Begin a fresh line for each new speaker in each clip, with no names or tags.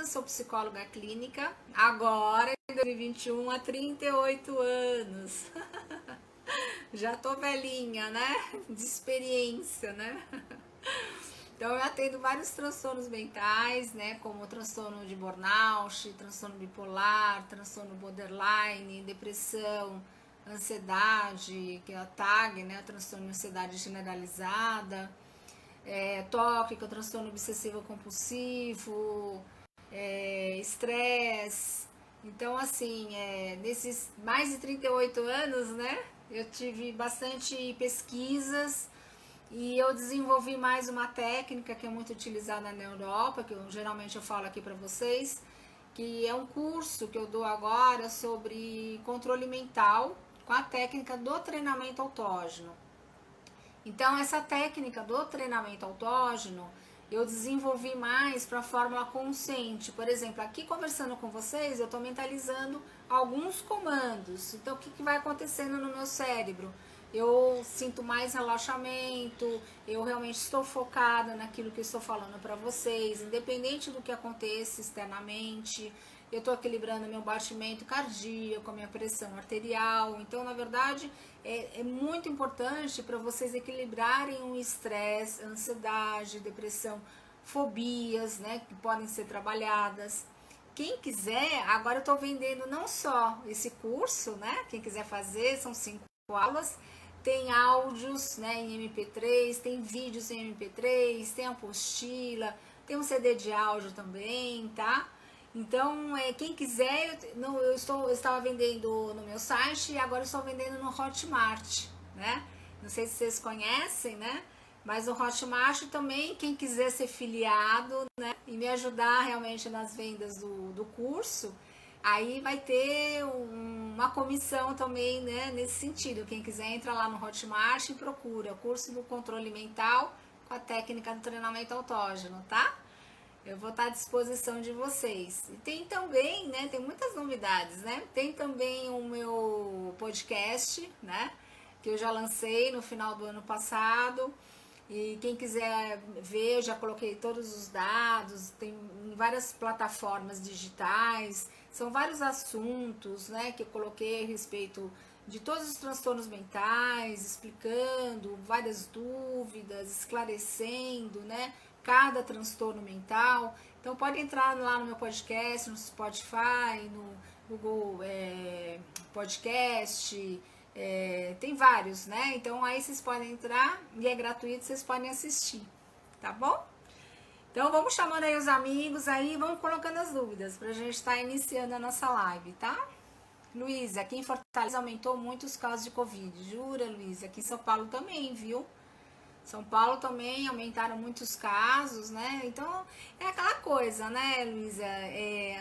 Sou psicóloga clínica, agora em 2021, há 38 anos. Já tô velhinha, né? De experiência, né? Então eu atendo vários transtornos mentais, né? Como transtorno de burnout, transtorno bipolar, transtorno borderline, depressão, ansiedade, que é a TAG, né? O transtorno de ansiedade generalizada, TOC, que é o transtorno obsessivo compulsivo, estresse. Então, assim, nesses mais de 38 anos, né, eu tive bastante pesquisas e eu desenvolvi mais uma técnica que é muito utilizada na Europa, que geralmente eu falo aqui para vocês, que é um curso que eu dou agora sobre controle mental com a técnica do treinamento autógeno. Então, essa técnica do treinamento autógeno eu desenvolvi mais para a fórmula consciente. Por exemplo, aqui conversando com vocês, eu estou mentalizando alguns comandos. Então, o que vai acontecendo no meu cérebro? Eu sinto mais relaxamento, eu realmente estou focada naquilo que eu estou falando para vocês, independente do que aconteça externamente. Eu estou equilibrando meu batimento cardíaco, a minha pressão arterial. Então, na verdade, é muito importante para vocês equilibrarem o estresse, ansiedade, depressão, fobias, né, que podem ser trabalhadas. Quem quiser, agora eu estou vendendo não só esse curso, né, quem quiser fazer, são 5 aulas, tem áudios, né, em MP3, tem vídeos em MP3, tem apostila, tem um CD de áudio também, tá? Então, quem quiser, eu estava vendendo no meu site e agora eu estou vendendo no Hotmart, né? Não sei se vocês conhecem, né? Mas o Hotmart também, quem quiser ser filiado, né? E me ajudar realmente nas vendas do curso, aí vai ter uma comissão também, né? Nesse sentido. Quem quiser entra lá no Hotmart e procura o curso do controle mental com a técnica do treinamento autógeno, tá? Eu vou estar à disposição de vocês. E tem também, né, tem muitas novidades, né? Tem também o meu podcast, né, que eu já lancei no final do ano passado. E quem quiser ver, eu já coloquei todos os dados, tem em várias plataformas digitais. São vários assuntos, né, que eu coloquei a respeito de todos os transtornos mentais, explicando várias dúvidas, esclarecendo, né, cada transtorno mental. Então pode entrar lá no meu podcast, no Spotify, no Google Podcast, tem vários, né? Então aí vocês podem entrar e é gratuito, vocês podem assistir, tá bom? Então vamos chamando aí os amigos aí, vamos colocando as dúvidas pra gente estar iniciando a nossa live, tá? Luísa, aqui em Fortaleza aumentou muito os casos de Covid, jura, Luísa? Aqui em São Paulo também, viu? São Paulo também aumentaram muitos casos, né? Então, é aquela coisa, né, Luísa?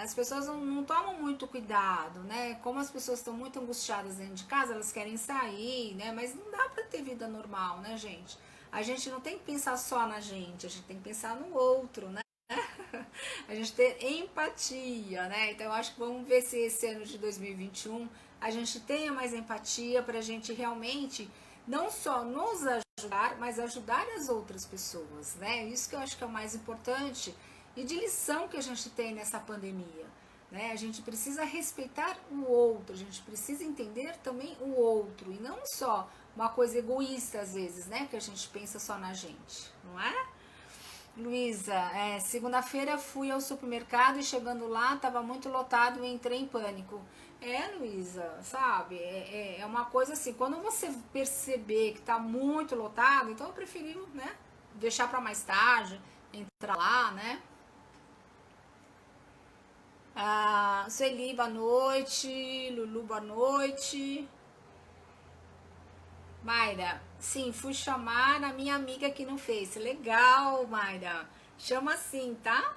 As pessoas não tomam muito cuidado, né? Como as pessoas estão muito angustiadas dentro de casa, elas querem sair, né? Mas não dá pra ter vida normal, né, gente? A gente não tem que pensar só na gente, a gente tem que pensar no outro, né? A gente ter empatia, né? Então, eu acho que vamos ver se esse ano de 2021 a gente tenha mais empatia pra gente realmente não só nos ajudar, mas ajudar as outras pessoas, né? Isso que eu acho que é o mais importante e de lição que a gente tem nessa pandemia, né? A gente precisa respeitar o outro, a gente precisa entender também o outro e não só uma coisa egoísta às vezes, né? Que a gente pensa só na gente, não é? Luísa, segunda-feira fui ao supermercado e chegando lá estava muito lotado e entrei em pânico. Luísa, sabe? É uma coisa assim, quando você perceber que está muito lotado, então eu preferi, né, deixar para mais tarde, entrar lá, né? Sueli, boa noite. Lulu, boa noite. Mayra, sim, fui chamar a minha amiga aqui no Face. Legal, Mayra. Chama assim, tá?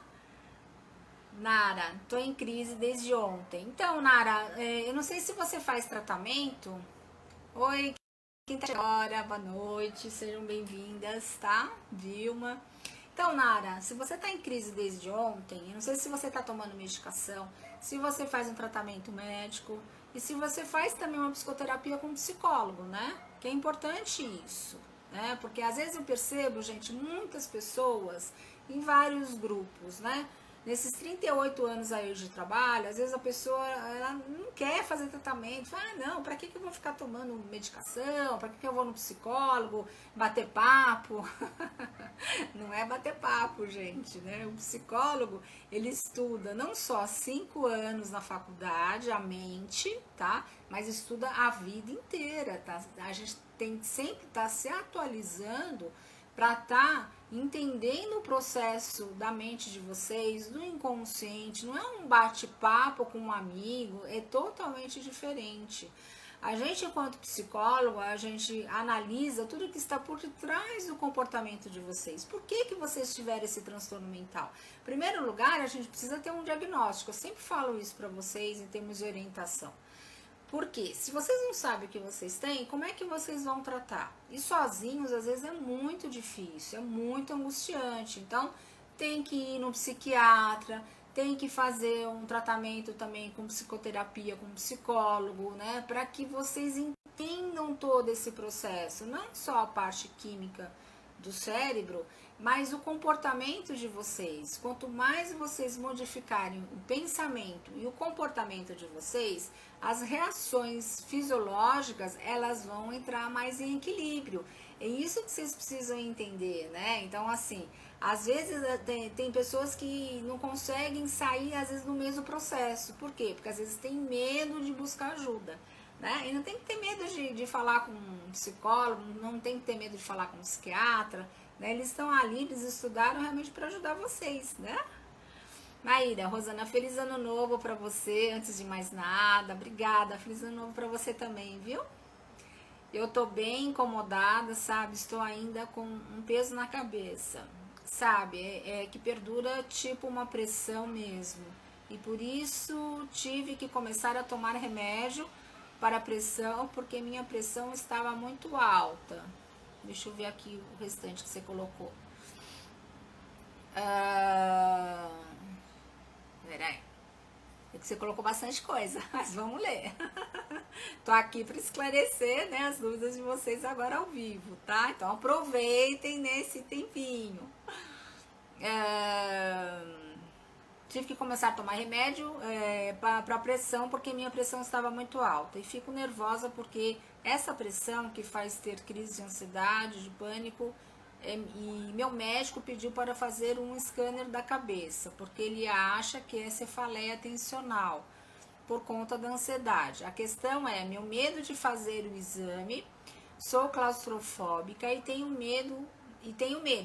Nara, tô em crise desde ontem. Então, Nara, eu não sei se você faz tratamento. Oi, quem tá agora? Boa noite, sejam bem-vindas, tá? Vilma. Então, Nara, se você tá em crise desde ontem, eu não sei se você tá tomando medicação, se você faz um tratamento médico e se você faz também uma psicoterapia com um psicólogo, né? Que é importante isso, né? Porque às vezes eu percebo, gente, muitas pessoas em vários grupos, né? nesses 38 anos aí de trabalho, às vezes a pessoa ela não quer fazer tratamento, fala, não, pra que eu vou ficar tomando medicação, pra que eu vou no psicólogo, bater papo? Não é bater papo, gente, né? O psicólogo, ele estuda não só 5 anos na faculdade, a mente, tá? Mas estuda a vida inteira, tá? A gente tem que sempre estar se atualizando para estar entendendo o processo da mente de vocês, do inconsciente. Não é um bate-papo com um amigo, é totalmente diferente. A gente, enquanto psicólogo, a gente analisa tudo que está por detrás do comportamento de vocês. Por que vocês tiveram esse transtorno mental? Em primeiro lugar, a gente precisa ter um diagnóstico. Eu sempre falo isso para vocês em termos de orientação. Porque se vocês não sabem o que vocês têm, como é que vocês vão tratar? E sozinhos, às vezes, é muito difícil, é muito angustiante. Então, tem que ir no psiquiatra, tem que fazer um tratamento também com psicoterapia, com psicólogo, né? Para que vocês entendam todo esse processo, não só a parte química do cérebro, mas o comportamento de vocês. Quanto mais vocês modificarem o pensamento e o comportamento de vocês, as reações fisiológicas, elas vão entrar mais em equilíbrio. É isso que vocês precisam entender, né? Então, assim, às vezes tem pessoas que não conseguem sair, às vezes, do mesmo processo. Por quê? Porque às vezes tem medo de buscar ajuda, né? E não tem que ter medo de falar com um psicólogo, não tem que ter medo de falar com um psiquiatra, né? Eles estão ali, eles estudaram realmente para ajudar vocês, né? Maíra, Rosana, feliz ano novo para você, antes de mais nada. Obrigada, feliz ano novo para você também, viu? Eu tô bem incomodada, sabe? Estou ainda com um peso na cabeça, sabe? É que perdura tipo uma pressão mesmo. E por isso tive que começar a tomar remédio para a pressão, porque minha pressão estava muito alta. Deixa eu ver aqui o restante que você colocou. Peraí. É que você colocou bastante coisa, mas vamos ler. Tô aqui para esclarecer, né, as dúvidas de vocês agora ao vivo, tá? Então aproveitem nesse tempinho. Tive que começar a tomar remédio para pressão, porque minha pressão estava muito alta. E fico nervosa porque essa pressão que faz ter crise de ansiedade, de pânico, e meu médico pediu para fazer um scanner da cabeça, porque ele acha que é cefaleia tensional, por conta da ansiedade. A questão é, meu medo de fazer o exame, sou claustrofóbica e tenho medo,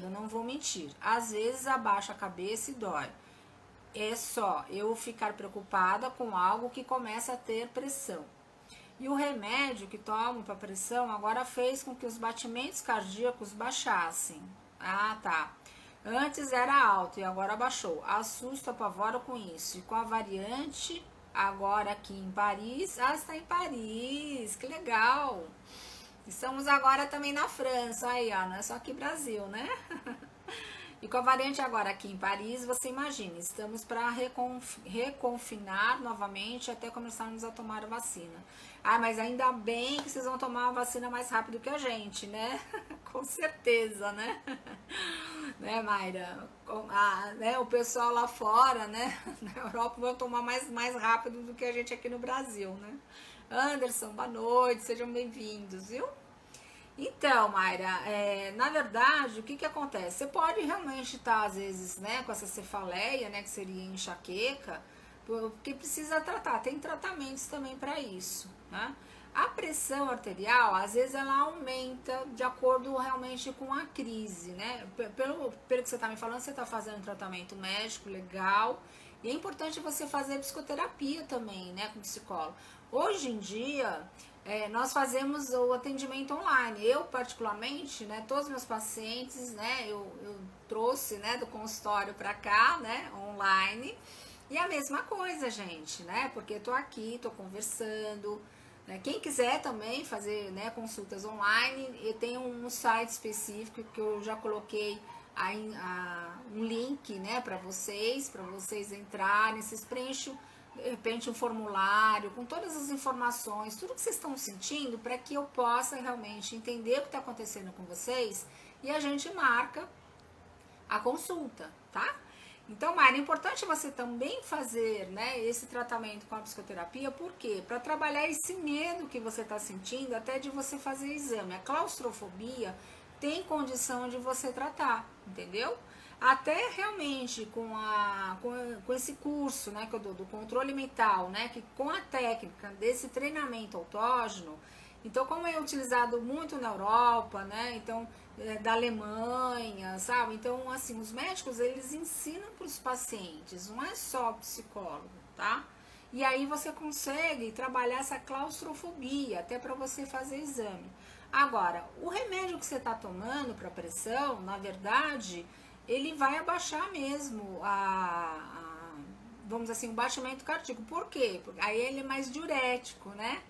não vou mentir. Às vezes abaixo a cabeça e dói. É só eu ficar preocupada com algo que começa a ter pressão. E o remédio que tomo para pressão agora fez com que os batimentos cardíacos baixassem. Ah, tá. Antes era alto e agora baixou. Assusto, apavoro com isso. E com a variante, agora aqui em Paris. Ah, está em Paris, que legal. Estamos agora também na França, aí, ó, não é só aqui Brasil, né? E com a variante agora aqui em Paris, você imagina, estamos para reconfinar novamente até começarmos a tomar a vacina. Ah, mas ainda bem que vocês vão tomar a vacina mais rápido que a gente, né? Com certeza, né? Né, Mayra? Né, o pessoal lá fora, né? Na Europa vão tomar mais rápido do que a gente aqui no Brasil, né? Anderson, boa noite, sejam bem-vindos, viu? Então, Mayra, na verdade, o que acontece? Você pode realmente estar, às vezes, né, com essa cefaleia, né, que seria enxaqueca, porque precisa tratar, tem tratamentos também para isso, né? A pressão arterial, às vezes, ela aumenta de acordo realmente com a crise, né? Pelo que você está me falando, você está fazendo tratamento médico, legal, e é importante você fazer psicoterapia também, né, com psicólogo. Hoje em dia, nós fazemos o atendimento online. Eu, particularmente, né, todos os meus pacientes, né, eu trouxe, né, do consultório para cá, né, online. E a mesma coisa, gente, né, porque eu tô aqui, tô conversando, né. Quem quiser também fazer, né, consultas online, eu tenho um site específico que eu já coloquei aí, um link, né, para vocês entrarem, vocês preenchem de repente um formulário com todas as informações, tudo que vocês estão sentindo, para que eu possa realmente entender o que está acontecendo com vocês e a gente marca a consulta, tá? Então, Mayra, é importante você também fazer, né, esse tratamento com a psicoterapia, por quê? Para trabalhar esse medo que você está sentindo, até de você fazer exame. A claustrofobia tem condição de você tratar, entendeu? Até realmente com esse curso, né, que eu dou do controle mental, né, que com a técnica desse treinamento autógeno, então, como é utilizado muito na Europa, né? Então, da Alemanha, sabe? Então, assim, os médicos, eles ensinam para os pacientes, não é só psicólogo, tá? E aí você consegue trabalhar essa claustrofobia, até para você fazer exame. Agora, o remédio que você está tomando para pressão, na verdade, ele vai abaixar mesmo vamos dizer assim, o batimento cardíaco. Por quê? Porque aí ele é mais diurético, né?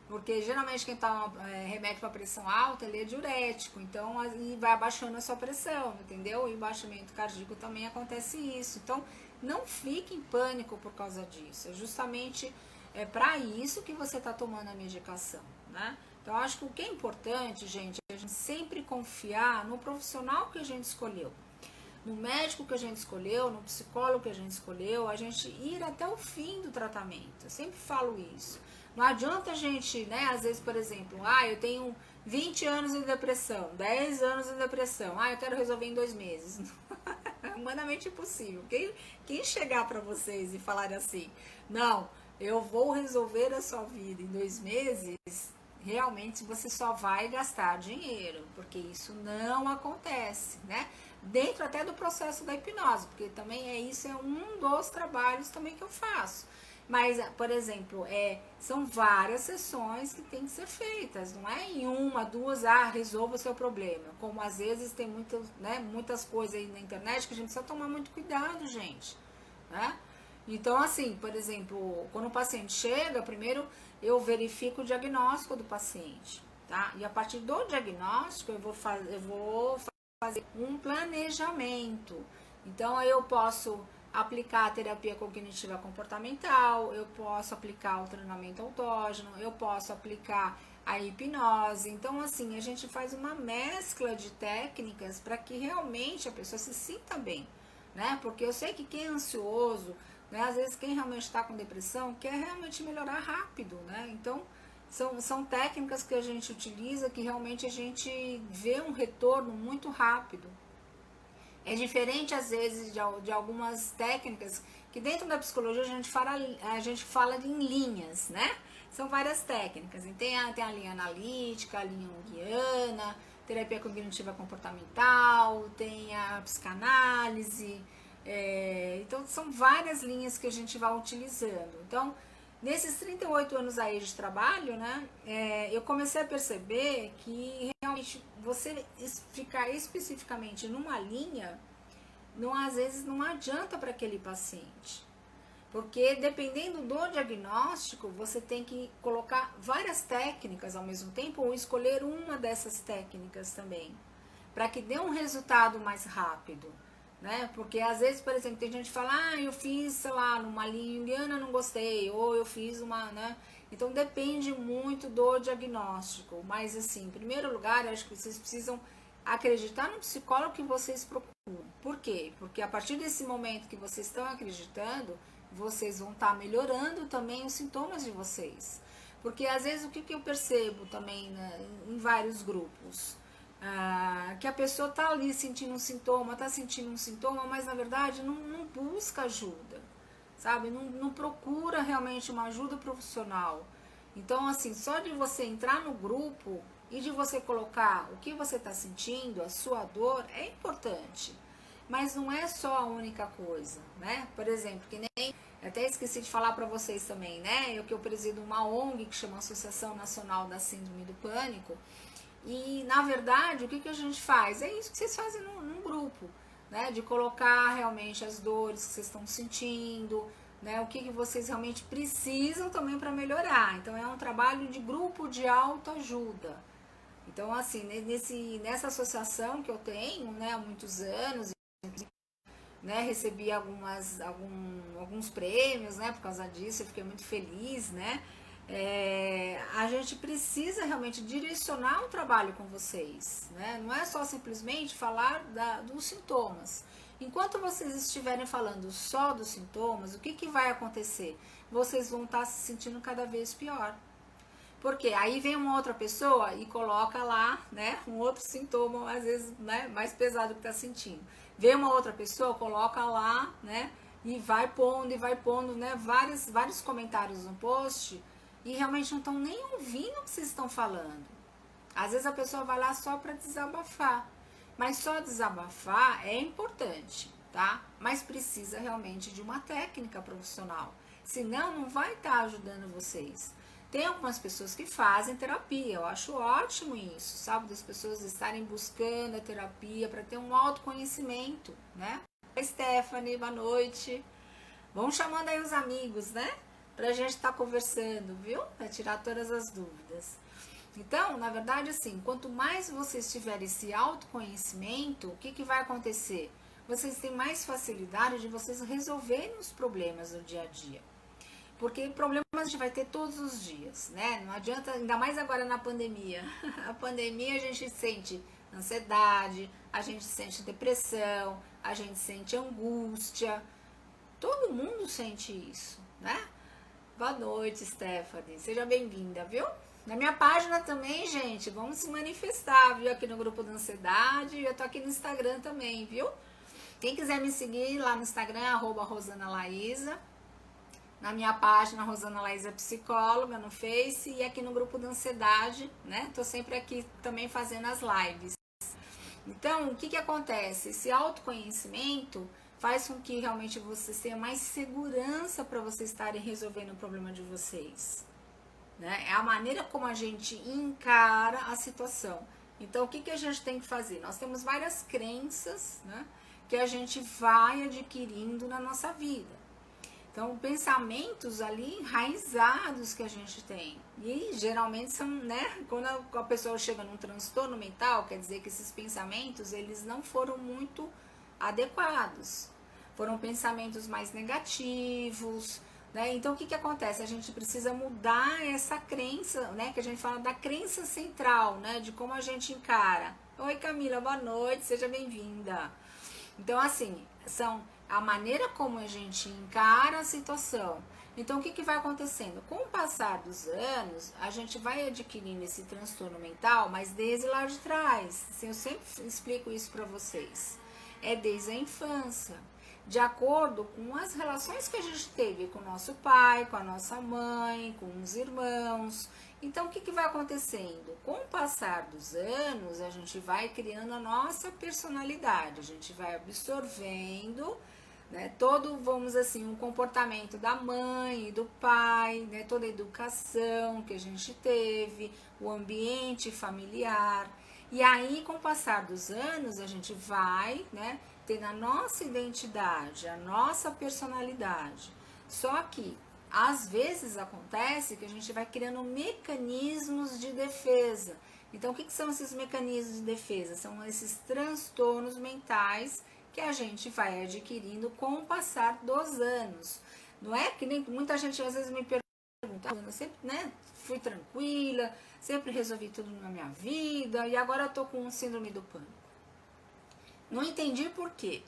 Porque geralmente quem toma remédio para pressão alta, ele é diurético, então e vai abaixando a sua pressão, entendeu? E o baixamento cardíaco também acontece isso. Então, não fique em pânico por causa disso. É justamente para isso que você está tomando a medicação, né? Então, eu acho que o que é importante, gente, é a gente sempre confiar no profissional que a gente escolheu, no médico que a gente escolheu, no psicólogo que a gente escolheu, a gente ir até o fim do tratamento. Eu sempre falo isso. Não adianta a gente, né, às vezes, por exemplo, eu tenho 20 anos de depressão, 10 anos de depressão, eu quero resolver em 2 meses. É humanamente impossível. Quem chegar para vocês e falar assim, não, eu vou resolver a sua vida em 2 meses, realmente você só vai gastar dinheiro, porque isso não acontece, né? Dentro até do processo da hipnose, porque também isso é um dos trabalhos também que eu faço. Mas, por exemplo, são várias sessões que tem que ser feitas, não é em uma, duas, resolva o seu problema. Como às vezes tem muitas coisas aí na internet que a gente precisa tomar muito cuidado, gente, né? Então, assim, por exemplo, quando o paciente chega, primeiro eu verifico o diagnóstico do paciente, tá? E a partir do diagnóstico eu vou fazer um planejamento. Então, eu posso aplicar a terapia cognitiva comportamental, eu posso aplicar o treinamento autógeno, eu posso aplicar a hipnose. Então, assim, a gente faz uma mescla de técnicas para que realmente a pessoa se sinta bem, né? Porque eu sei que quem é ansioso, né, às vezes quem realmente está com depressão quer realmente melhorar rápido, né? Então, são técnicas que a gente utiliza que realmente a gente vê um retorno muito rápido. É diferente, às vezes, de algumas técnicas que dentro da psicologia a gente fala em linhas, né? São várias técnicas. Tem a linha analítica, a linha junguiana, terapia cognitiva comportamental, tem a psicanálise. Então, são várias linhas que a gente vai utilizando. Então, nesses 38 anos aí de trabalho, né, eu comecei a perceber que realmente você ficar especificamente numa linha, às vezes não adianta para aquele paciente. Porque dependendo do diagnóstico, você tem que colocar várias técnicas ao mesmo tempo ou escolher uma dessas técnicas também, para que dê um resultado mais rápido. Né? Porque às vezes, por exemplo, tem gente que fala, eu fiz, sei lá, numa linha junguiana, não gostei, ou eu fiz uma, né? Então depende muito do diagnóstico, mas assim, em primeiro lugar, eu acho que vocês precisam acreditar no psicólogo que vocês procuram. Por quê? Porque a partir desse momento que vocês estão acreditando, vocês vão estar melhorando também os sintomas de vocês. Porque às vezes o que eu percebo também, né, em vários grupos, que a pessoa tá ali sentindo um sintoma, mas na verdade não busca ajuda, sabe? Não procura realmente uma ajuda profissional. Então, assim, só de você entrar no grupo e de você colocar o que você está sentindo, a sua dor, é importante. Mas não é só a única coisa, né? Por exemplo, que nem, até esqueci de falar para vocês também, né? Eu presido uma ONG que chama Associação Nacional da Síndrome do Pânico. E, na verdade, o que a gente faz? É isso que vocês fazem num grupo, né? De colocar realmente as dores que vocês estão sentindo, né? O que vocês realmente precisam também para melhorar. Então, é um trabalho de grupo de autoajuda. Então, assim, nessa associação que eu tenho, né, há muitos anos, né, recebi alguns prêmios, né, por causa disso, eu fiquei muito feliz, né? A gente precisa realmente direcionar o trabalho com vocês, né? Não é só simplesmente falar dos sintomas. Enquanto vocês estiverem falando só dos sintomas, o que vai acontecer? Vocês vão estar se sentindo cada vez pior. Porque aí vem uma outra pessoa e coloca lá, né, um outro sintoma, às vezes, né, mais pesado que está sentindo. Vem uma outra pessoa, coloca lá, né, e vai pondo, né, vários comentários no post e realmente não estão nem ouvindo o que vocês estão falando. Às vezes a pessoa vai lá só para desabafar, mas só desabafar é importante, tá? Mas precisa realmente de uma técnica profissional, senão não vai estar ajudando vocês. Tem algumas pessoas que fazem terapia, eu acho ótimo isso, sabe? Das pessoas estarem buscando a terapia para ter um autoconhecimento, né? Stephanie, boa noite. Vão chamando aí os amigos, né? Pra gente estar conversando, viu? Pra tirar todas as dúvidas. Então, na verdade, assim, quanto mais vocês tiverem esse autoconhecimento, o que vai acontecer? Vocês têm mais facilidade de vocês resolverem os problemas do dia a dia. Porque problemas a gente vai ter todos os dias, né? Não adianta, ainda mais agora na pandemia. A pandemia a gente sente ansiedade, a gente sente depressão, a gente sente angústia. Todo mundo sente isso, né? Boa noite, Stephanie. Seja bem-vinda, viu? Na minha página também, gente, vamos se manifestar, viu? Aqui no grupo da ansiedade. Eu tô aqui no Instagram também, viu? Quem quiser me seguir lá no Instagram, @RosanaLaísa. Na minha página, Rosana Laísa Psicóloga, no Face, e aqui no grupo da ansiedade, né? Tô sempre aqui também fazendo as lives. Então, o que acontece? Esse autoconhecimento faz com que realmente vocês tenham mais segurança para vocês estarem resolvendo o problema de vocês. Né? É a maneira como a gente encara a situação. Então, o que a gente tem que fazer? Nós temos várias crenças, né, que a gente vai adquirindo na nossa vida. Então, pensamentos ali enraizados que a gente tem. E geralmente são, né, quando a pessoa chega num transtorno mental, quer dizer que esses pensamentos, eles não foram muito adequados. Foram pensamentos mais negativos, né? Então, o que acontece? A gente precisa mudar essa crença, né, que a gente fala da crença central, né, de como a gente encara. Oi, Camila, boa noite, seja bem-vinda. Então, assim, são a maneira como a gente encara a situação. Então, o que vai acontecendo? Com o passar dos anos, a gente vai adquirindo esse transtorno mental, mas desde lá de trás. Assim, eu sempre explico isso para vocês. É desde a infância, de acordo com as relações que a gente teve com o nosso pai, com a nossa mãe, com os irmãos. Então, o que vai acontecendo? Com o passar dos anos, a gente vai criando a nossa personalidade, a gente vai absorvendo, né, todo, vamos assim, um comportamento da mãe e do pai, né, toda a educação que a gente teve, o ambiente familiar. E aí, com o passar dos anos, a gente vai, né, tendo a nossa identidade, a nossa personalidade. Só que, às vezes, acontece que a gente vai criando mecanismos de defesa. Então, o que são esses mecanismos de defesa? São esses transtornos mentais que a gente vai adquirindo com o passar dos anos. Não é que nem muita gente às vezes me pergunta, eu sempre, né, fui tranquila, sempre resolvi tudo na minha vida e agora eu tô com síndrome do pânico. Não entendi por quê.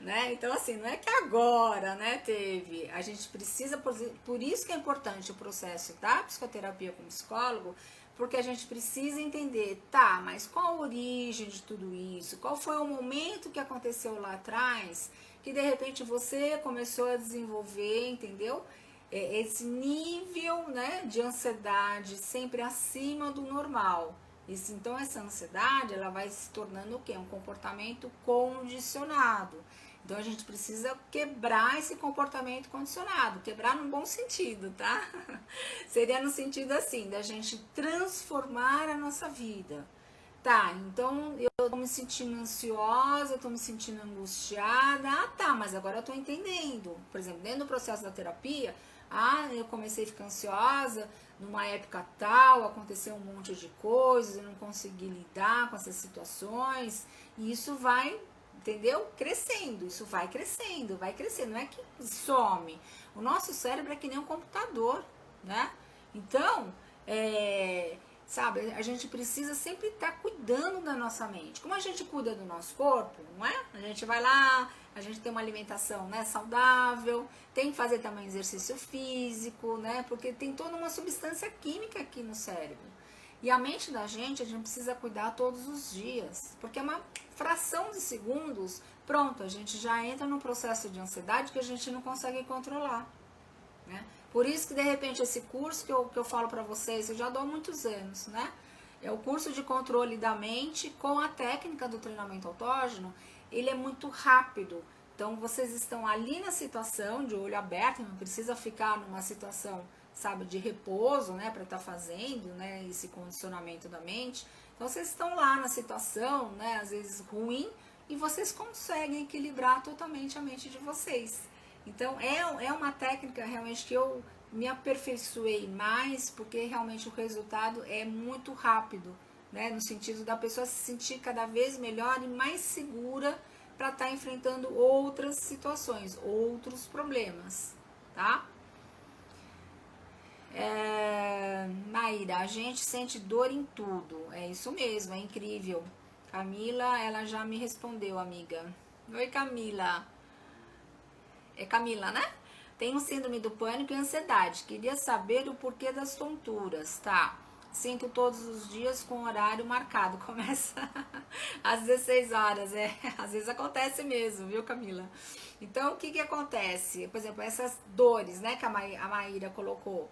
Né? Então, assim, não é que agora, né, teve. A gente precisa, por isso que é importante o processo da psicoterapia com psicólogo, porque a gente precisa entender, tá, mas qual a origem de tudo isso? Qual foi o momento que aconteceu lá atrás que de repente você começou a desenvolver, entendeu? Esse nível, né, de ansiedade sempre acima do normal. Isso, então, essa ansiedade, ela vai se tornando o quê? Um comportamento condicionado. Então, a gente precisa quebrar esse comportamento condicionado. Quebrar no bom sentido, tá? Seria no sentido assim, da gente transformar a nossa vida. Tá, então, eu tô me sentindo ansiosa, eu tô me sentindo angustiada. Ah, tá, mas agora eu tô entendendo. Por exemplo, dentro do processo da terapia, eu comecei a ficar ansiosa numa época tal, aconteceu um monte de coisas, eu não consegui lidar com essas situações, e isso vai, entendeu? Crescendo, isso vai crescendo, não é que some. O nosso cérebro é que nem um computador, né? Então, sabe? A gente precisa sempre estar cuidando da nossa mente. Como a gente cuida do nosso corpo, não é? A gente vai lá, a gente tem uma alimentação, né, saudável, tem que fazer também exercício físico, né? Porque tem toda uma substância química aqui no cérebro. E a mente da gente, a gente precisa cuidar todos os dias, porque é uma fração de segundos, pronto, a gente já entra num processo de ansiedade que a gente não consegue controlar, né? Por isso que, de repente, esse curso que eu falo para vocês, eu já dou há muitos anos, né? É o curso de controle da mente com a técnica do treinamento autógeno, ele é muito rápido. Então, vocês estão ali na situação de olho aberto, não precisa ficar numa situação, sabe, de repouso, né, para estar fazendo, né, esse condicionamento da mente. Então, vocês estão lá na situação, né, às vezes ruim, e vocês conseguem equilibrar totalmente a mente de vocês. Então, é uma técnica realmente que eu me aperfeiçoei mais, porque realmente o resultado é muito rápido, né? No sentido da pessoa se sentir cada vez melhor e mais segura para estar enfrentando outras situações, outros problemas, tá? Maíra, a gente sente dor em tudo, é isso mesmo, é incrível. Camila, ela já me respondeu, amiga. Oi, Camila. É Camila, né? Tenho síndrome do pânico e ansiedade. Queria saber o porquê das tonturas, tá? Sinto todos os dias com horário marcado. Começa às 16 horas. Às vezes acontece mesmo, viu, Camila? Então, o que acontece? Por exemplo, essas dores, né, que a Maíra colocou.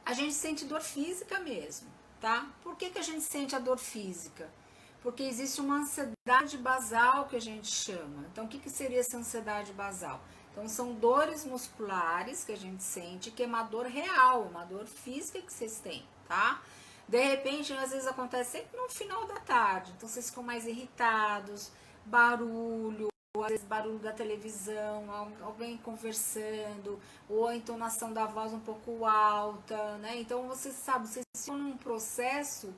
A gente sente dor física mesmo, tá? Por que a gente sente a dor física? Porque existe uma ansiedade basal que a gente chama. Então, o que seria essa ansiedade basal? Então, são dores musculares que a gente sente, que é uma dor real, uma dor física que vocês têm, tá? De repente, às vezes acontece sempre no final da tarde. Então, vocês ficam mais irritados, barulho, às vezes barulho da televisão, alguém conversando, ou a entonação da voz um pouco alta, né? Então, vocês sabem, vocês estão num processo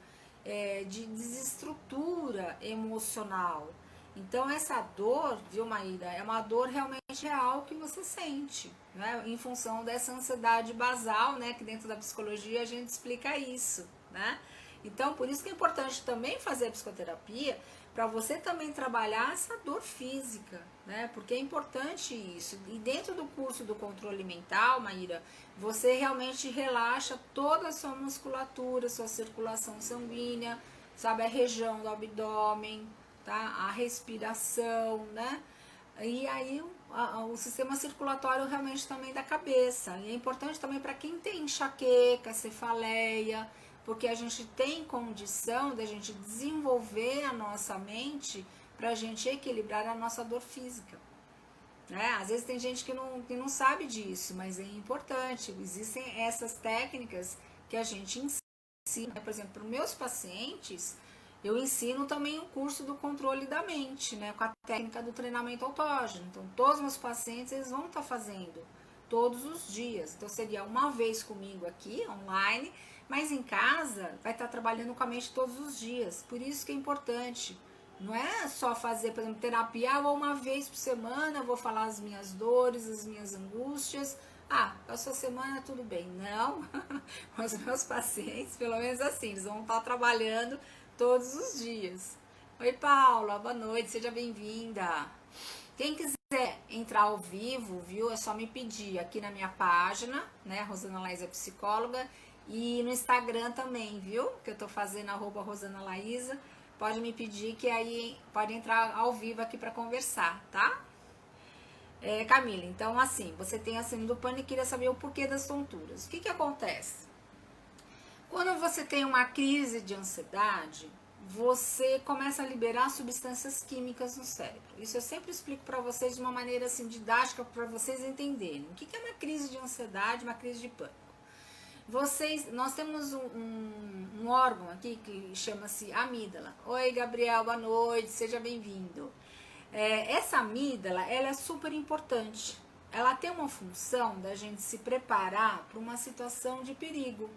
de desestrutura emocional. Então, essa dor, viu, Maíra, é uma dor realmente real que você sente, né? Em função dessa ansiedade basal, né? Que dentro da psicologia a gente explica isso, né? Então, por isso que é importante também fazer a psicoterapia, para você também trabalhar essa dor física, né? Porque é importante isso. E dentro do curso do controle mental, Maíra, você realmente relaxa toda a sua musculatura, sua circulação sanguínea, sabe? A região do abdômen, tá? A respiração, né? E aí o sistema circulatório realmente também da cabeça. E é importante também para quem tem enxaqueca, cefaleia, porque a gente tem condição de a gente desenvolver a nossa mente para a gente equilibrar a nossa dor física. Né? Às vezes tem gente que não sabe disso, mas é importante. Existem essas técnicas que a gente ensina. Por exemplo, para os meus pacientes, eu ensino também o curso do controle da mente, né? Com a técnica do treinamento autógeno. Então, todos os meus pacientes eles vão estar fazendo todos os dias. Então, seria uma vez comigo aqui, online, mas em casa vai estar trabalhando com a mente todos os dias. Por isso que é importante. Não é só fazer, por exemplo, terapia, ou uma vez por semana eu vou falar as minhas dores, as minhas angústias. Passou a semana, tudo bem. Não, os meus pacientes, pelo menos assim, eles vão estar trabalhando todos os dias. Oi, Paula, boa noite, seja bem-vinda. Quem quiser entrar ao vivo, viu, é só me pedir aqui na minha página, né, Rosana Laísa Psicóloga, e no Instagram também, viu, que eu tô fazendo @Rosana Laísa, pode me pedir que aí pode entrar ao vivo aqui para conversar, tá? Camila, então assim, você tem a síndrome do pânico e queria saber o porquê das tonturas. O que acontece? Quando você tem uma crise de ansiedade, você começa a liberar substâncias químicas no cérebro. Isso eu sempre explico para vocês de uma maneira assim didática para vocês entenderem. O que é uma crise de ansiedade, uma crise de pânico? Nós temos um órgão aqui que chama-se amígdala. Oi, Gabriel, boa noite, seja bem-vindo. Essa amígdala, ela é super importante. Ela tem uma função da gente se preparar para uma situação de perigo.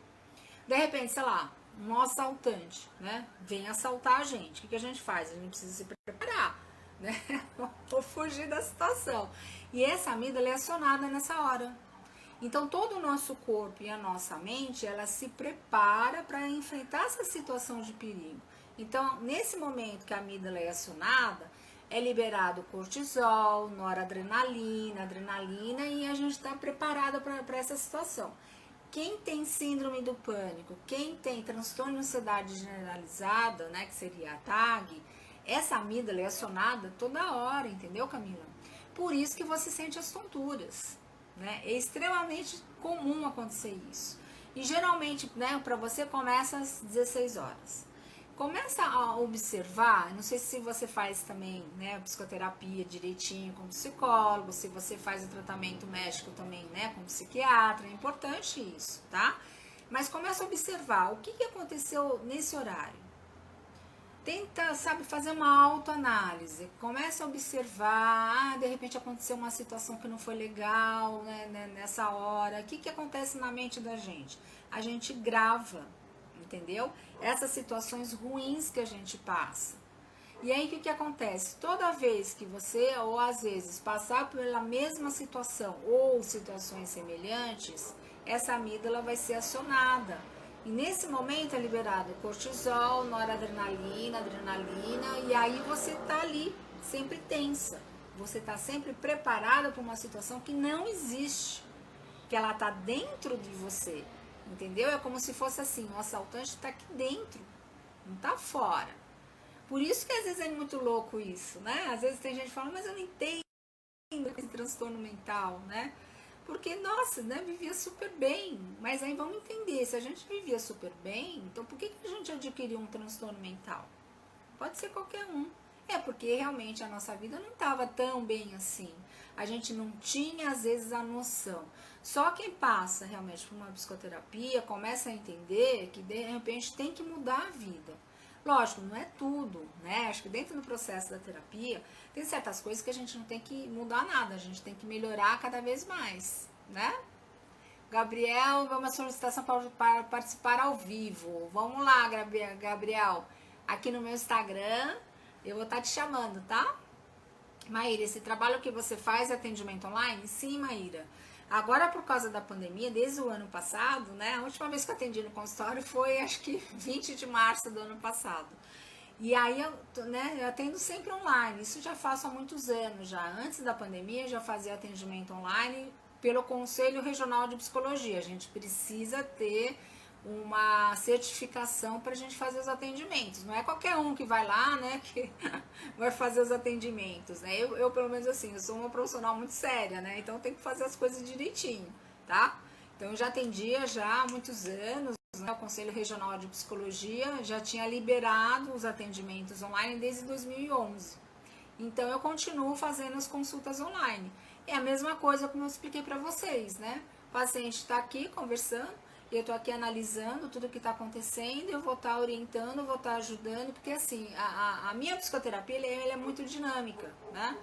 De repente, sei lá, um assaltante, né? Vem assaltar a gente. O que a gente faz? A gente precisa se preparar, né? Ou fugir da situação. E essa amígdala é acionada nessa hora. Então, todo o nosso corpo e a nossa mente, ela se prepara para enfrentar essa situação de perigo. Então, nesse momento que a amígdala é acionada, é liberado cortisol, noradrenalina, adrenalina, e a gente está preparado para essa situação. Quem tem síndrome do pânico, quem tem transtorno de ansiedade generalizada, né, que seria a TAG, essa amígdala é acionada toda hora, entendeu, Camila? Por isso que você sente as tonturas, né? É extremamente comum acontecer isso. E geralmente, né, para você começa às 16 horas. Começa a observar, não sei se você faz também, né, psicoterapia direitinho com psicólogo, se você faz o tratamento médico também, né, com psiquiatra, é importante isso, tá? Mas começa a observar o que aconteceu nesse horário. Tenta, sabe, fazer uma autoanálise. Começa a observar, de repente aconteceu uma situação que não foi legal, né, nessa hora. O que acontece na mente da gente? A gente grava, entendeu? Essas situações ruins que a gente passa. E aí o que acontece? Toda vez que você, ou às vezes, passar pela mesma situação ou situações semelhantes, essa amígdala vai ser acionada. E nesse momento é liberado cortisol, noradrenalina, adrenalina, e aí você tá ali sempre tensa. Você tá sempre preparada para uma situação que não existe, que ela tá dentro de você, entendeu? É como se fosse assim, o assaltante está aqui dentro, não tá fora. Por isso que às vezes é muito louco isso, né? Às vezes tem gente que fala, mas eu não entendo esse transtorno mental, né? Porque, nossa, né, vivia super bem. Mas aí vamos entender, se a gente vivia super bem, então por que a gente adquiriu um transtorno mental? Pode ser qualquer um. É porque realmente a nossa vida não estava tão bem assim. A gente não tinha, às vezes, a noção. Só quem passa realmente por uma psicoterapia começa a entender que, de repente, tem que mudar a vida. Lógico, não é tudo, né? Acho que dentro do processo da terapia, tem certas coisas que a gente não tem que mudar nada, a gente tem que melhorar cada vez mais, né? Gabriel, uma solicitação para participar ao vivo. Vamos lá, Gabriel. Aqui no meu Instagram, eu vou estar te chamando, tá? Maíra, esse trabalho que você faz é atendimento online? Sim, Maíra. Agora, por causa da pandemia, desde o ano passado, né? A última vez que eu atendi no consultório foi, acho que 20 de março do ano passado. E aí, eu atendo sempre online. Isso já faço há muitos anos já. Antes da pandemia, eu já fazia atendimento online pelo Conselho Regional de Psicologia. A gente precisa ter uma certificação para a gente fazer os atendimentos. Não é qualquer um que vai lá, né, que vai fazer os atendimentos, né? Eu, pelo menos assim, eu sou uma profissional muito séria, né? Então tem que fazer as coisas direitinho, tá? Então eu já atendia já há muitos anos, né? O Conselho Regional de Psicologia já tinha liberado os atendimentos online desde 2011. Então eu continuo fazendo as consultas online. É a mesma coisa como eu expliquei para vocês, né? O paciente está aqui conversando, eu estou aqui analisando tudo o que está acontecendo, eu vou estar orientando, vou estar ajudando, porque assim, a minha psicoterapia ela é muito dinâmica, né?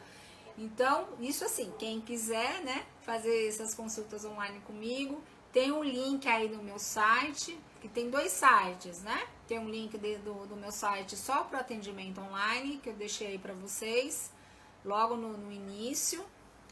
Então, isso assim, quem quiser, né, fazer essas consultas online comigo, tem um link aí no meu site, que tem 2 sites, né? Tem um link do meu site só para atendimento online, que eu deixei aí para vocês, logo no início.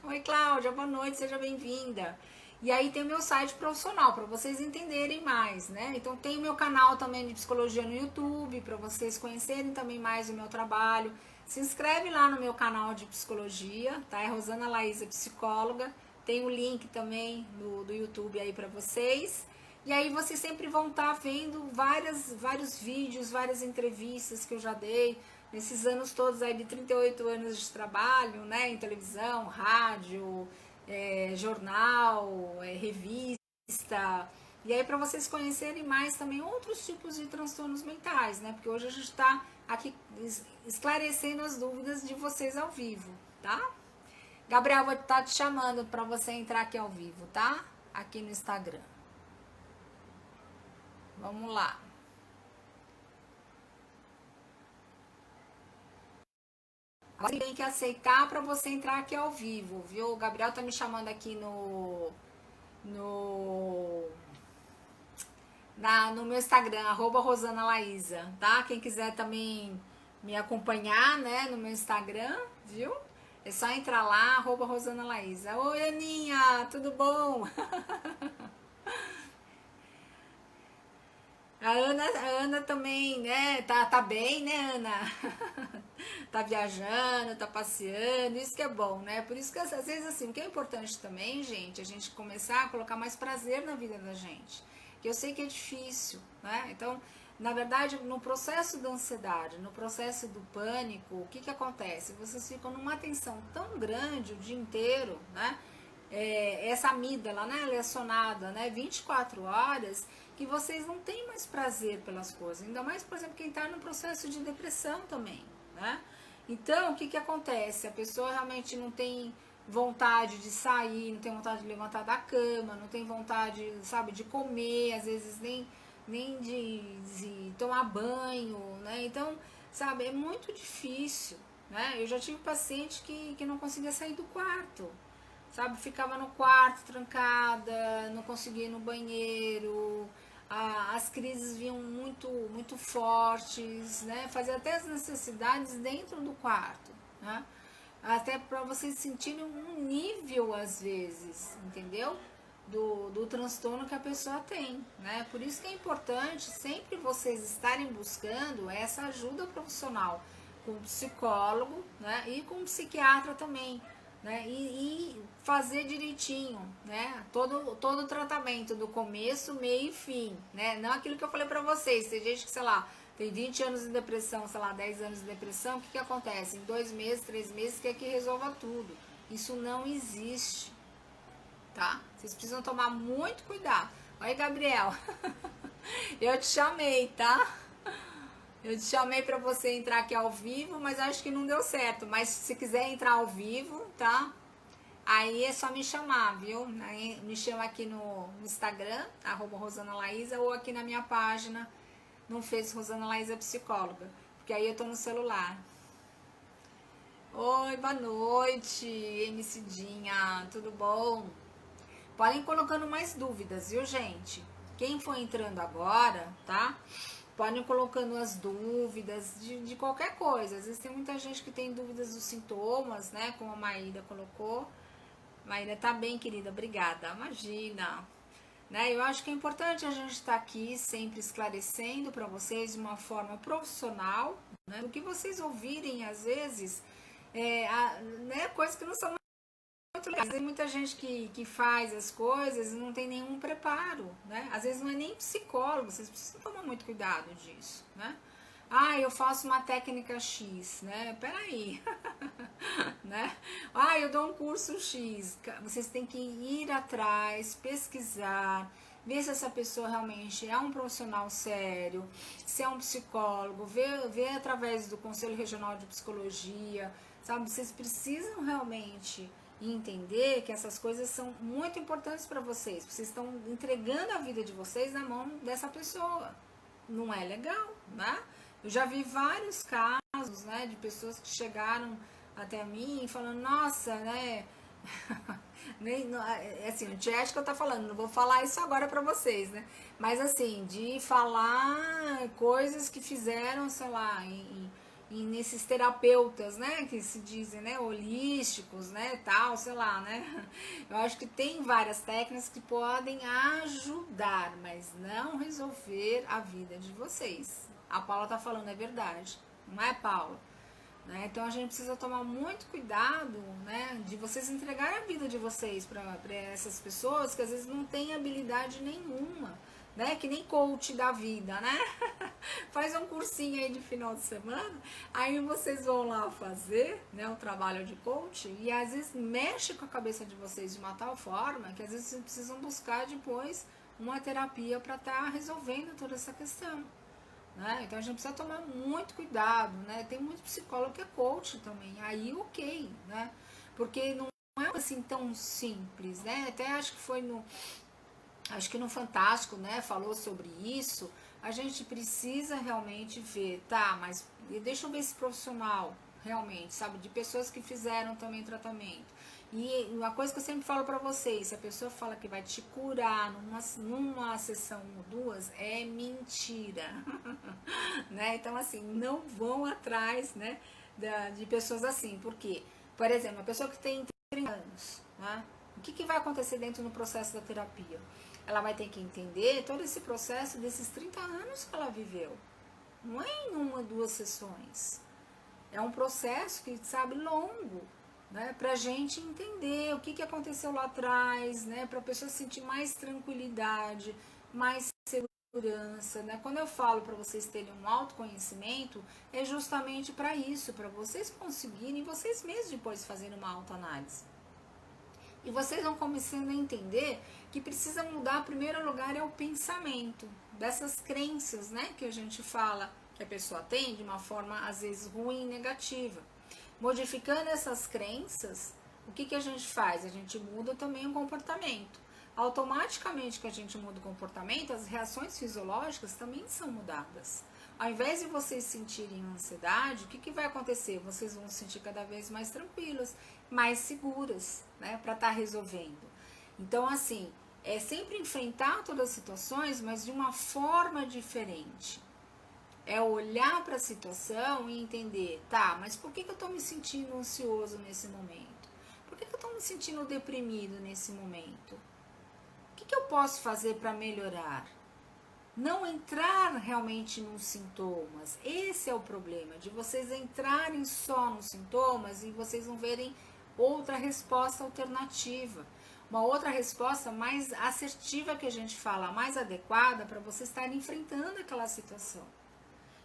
Oi, Cláudia, boa noite, seja bem-vinda. E aí tem o meu site profissional, para vocês entenderem mais, né? Então tem o meu canal também de psicologia no YouTube, para vocês conhecerem também mais o meu trabalho. Se inscreve lá no meu canal de psicologia, tá? É Rosana Laísa Psicóloga. Tem o link também do YouTube aí para vocês. E aí vocês sempre vão estar vendo vários vídeos, várias entrevistas que eu já dei nesses anos todos aí de 38 anos de trabalho, né? Em televisão, rádio, jornal, revista. E aí para vocês conhecerem mais também outros tipos de transtornos mentais, né? Porque hoje a gente está aqui esclarecendo as dúvidas de vocês ao vivo, tá? Gabriel, vou estar te chamando para você entrar aqui ao vivo, tá? Aqui no Instagram. Vamos lá. Você tem que aceitar para você entrar aqui ao vivo, viu? O Gabriel tá me chamando aqui no meu Instagram, @RosanaLaísa, tá? Quem quiser também me acompanhar, né, no meu Instagram, viu? É só entrar lá, @Rosana Laísa. Oi, Aninha, tudo bom? A Ana também, né? Tá bem, né, Ana? Tá viajando, tá passeando, isso que é bom, né? Por isso que às vezes assim, o que é importante também, gente, a gente começar a colocar mais prazer na vida da gente. Que eu sei que é difícil, né? Então, na verdade, no processo da ansiedade, no processo do pânico, o que que acontece? Vocês ficam numa tensão tão grande o dia inteiro, né? Essa amígdala, né, ela é acionada, né, 24 horas, que vocês não têm mais prazer pelas coisas. Ainda mais, por exemplo, quem está no processo de depressão também, né? Então, o que que acontece? A pessoa realmente não tem vontade de sair, não tem vontade de levantar da cama, não tem vontade, sabe, de comer, às vezes nem de tomar banho, né? Então, sabe, é muito difícil, né? Eu já tive paciente que não conseguia sair do quarto, sabe? Ficava no quarto trancada, não conseguia ir no banheiro, as crises vinham muito fortes, né? Fazia até as necessidades dentro do quarto, né? Até para vocês sentirem um nível, às vezes, entendeu? Do transtorno que a pessoa tem, né? Por isso que é importante sempre vocês estarem buscando essa ajuda profissional com psicólogo, né? E com psiquiatra também, né? E fazer direitinho, né? Todo o tratamento do começo, meio e fim, né? Não aquilo que eu falei pra vocês. Tem gente que, sei lá, tem 20 anos de depressão, sei lá, 10 anos de depressão, o que que acontece? Em 2 meses, 3 meses, quer que resolva tudo. Isso não existe, tá? Vocês precisam tomar muito cuidado. Oi, Gabriel. Eu te chamei, tá? Eu te chamei para você entrar aqui ao vivo, mas acho que não deu certo. Mas se quiser entrar ao vivo, tá? Aí é só me chamar, viu? Aí me chama aqui no Instagram, @RosanaLaísa, ou aqui na minha página, no Face Rosana Laísa Psicóloga. Porque aí eu tô no celular. Oi, boa noite, MCdinha, tudo bom? Podem ir colocando mais dúvidas, viu, gente? Quem for entrando agora, tá? Podem ir colocando as dúvidas de qualquer coisa. Às vezes tem muita gente que tem dúvidas dos sintomas, né? Como a Maíra colocou. Maíra, tá bem, querida, obrigada. Imagina. Né? Eu acho que é importante a gente estar aqui sempre esclarecendo para vocês de uma forma profissional, né? O que vocês ouvirem, às vezes, né? Coisas que não são muito legais. Tem muita gente que faz as coisas e não tem nenhum preparo, né? Às vezes não é nem psicólogo, vocês precisam tomar muito cuidado disso, né? Ah, eu faço uma técnica X, né? Peraí, né? Ah, eu dou um curso X. Vocês têm que ir atrás, pesquisar, ver se essa pessoa realmente é um profissional sério, se é um psicólogo, ver através do Conselho Regional de Psicologia, sabe? Vocês precisam realmente entender que essas coisas são muito importantes para vocês. Vocês estão entregando a vida de vocês na mão dessa pessoa. Não é legal, né? Eu já vi vários casos, né, de pessoas que chegaram até mim falando, nossa, né, assim, o de ética eu tô falando, não vou falar isso agora pra vocês, né, mas assim, de falar coisas que fizeram, sei lá, nesses terapeutas, né, que se dizem, né, holísticos, né, tal, sei lá, né, eu acho que tem várias técnicas que podem ajudar, mas não resolver a vida de vocês. A Paula tá falando, é verdade, não é, Paula? Né? Então a gente precisa tomar muito cuidado, né, de vocês entregar a vida de vocês para essas pessoas que às vezes não têm habilidade nenhuma, né, que nem coach da vida, né? Faz um cursinho aí de final de semana, aí vocês vão lá fazer, né, o trabalho de coach e às vezes mexe com a cabeça de vocês de uma tal forma que às vezes vocês precisam buscar depois uma terapia para estar resolvendo toda essa questão. Né? Então a gente precisa tomar muito cuidado, né? Tem muito psicólogo que é coach também, aí ok, né? Porque não é assim tão simples, né? Até acho que no Fantástico, né, falou sobre isso. A gente precisa realmente ver, tá, mas deixa eu ver esse profissional realmente, sabe, de pessoas que fizeram também tratamento. E uma coisa que eu sempre falo pra vocês, se a pessoa fala que vai te curar numa sessão ou duas, é mentira. Né? Então, assim, não vão atrás, né, de pessoas assim. Por quê? Por exemplo, a pessoa que tem 30 anos, né? O que vai acontecer dentro do processo da terapia? Ela vai ter que entender todo esse processo desses 30 anos que ela viveu. Não é em uma, duas sessões. É um processo que, sabe, longo, né? Pra gente entender o que aconteceu lá atrás, né? Pra pessoa sentir mais tranquilidade, mais segurança, né? Quando eu falo para vocês terem um autoconhecimento, é justamente para isso, para vocês conseguirem, vocês mesmos depois fazerem uma autoanálise. E vocês vão começando a entender que precisa mudar, em primeiro lugar, é o pensamento dessas crenças, né, que a gente fala que a pessoa tem de uma forma, às vezes, ruim e negativa. Modificando essas crenças, o que a gente faz? A gente muda também o comportamento. Automaticamente que a gente muda o comportamento, as reações fisiológicas também são mudadas. Ao invés de vocês sentirem ansiedade, o que vai acontecer? Vocês vão se sentir cada vez mais tranquilas, mais seguras, né, para estar resolvendo. Então, assim, é sempre enfrentar todas as situações, mas de uma forma diferente. É olhar para a situação e entender, tá, mas por que eu estou me sentindo ansioso nesse momento? Por que eu estou me sentindo deprimido nesse momento? O que eu posso fazer para melhorar? Não entrar realmente nos sintomas. Esse é o problema, de vocês entrarem só nos sintomas e vocês não verem outra resposta alternativa. Uma outra resposta mais assertiva que a gente fala, mais adequada para vocês estarem enfrentando aquela situação.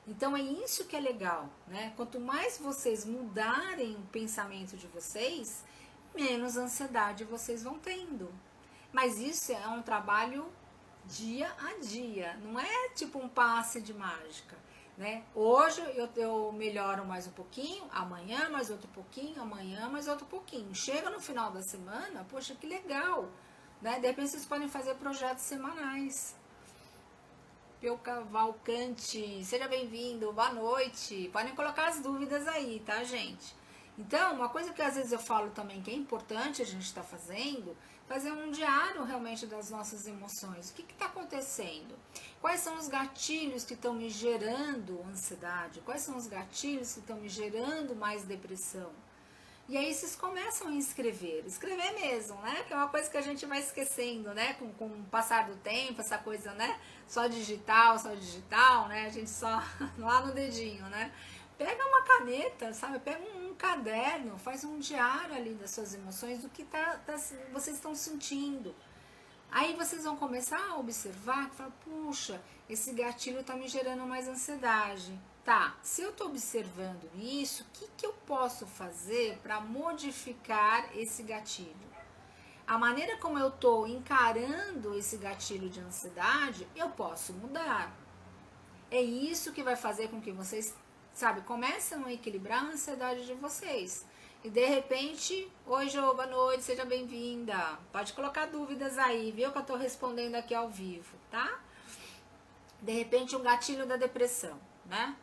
Então é isso que é legal, né? Quanto mais vocês mudarem o pensamento de vocês, menos ansiedade vocês vão tendo. Mas isso é um trabalho dia a dia, não é tipo um passe de mágica, né? Hoje eu melhoro mais um pouquinho, amanhã mais outro pouquinho, amanhã mais outro pouquinho. Chega no final da semana, poxa, que legal, né? De repente vocês podem fazer projetos semanais. Peu Cavalcante, seja bem-vindo, boa noite. Podem colocar as dúvidas aí, tá, gente? Então, uma coisa que às vezes eu falo também que é importante a gente estar fazendo, fazer um diário realmente das nossas emoções. O que está acontecendo? Quais são os gatilhos que estão me gerando ansiedade? Quais são os gatilhos que estão me gerando mais depressão? E aí vocês começam a escrever mesmo, né? Que é uma coisa que a gente vai esquecendo, né? Com o passar do tempo, essa coisa, né? Só digital, né? A gente só lá no dedinho, né? Pega uma caneta, sabe? Pega um caderno, faz um diário ali das suas emoções, do que vocês estão sentindo. Aí vocês vão começar a observar, que fala, puxa, esse gatilho tá me gerando mais ansiedade. Tá, se eu tô observando isso, o que eu posso fazer para modificar esse gatilho? A maneira como eu tô encarando esse gatilho de ansiedade, eu posso mudar. É isso que vai fazer com que vocês, sabe, comecem a equilibrar a ansiedade de vocês. E de repente, oi Jo, boa noite, seja bem-vinda. Pode colocar dúvidas aí, viu? Que eu tô respondendo aqui ao vivo, tá? De repente, um gatilho da depressão, né?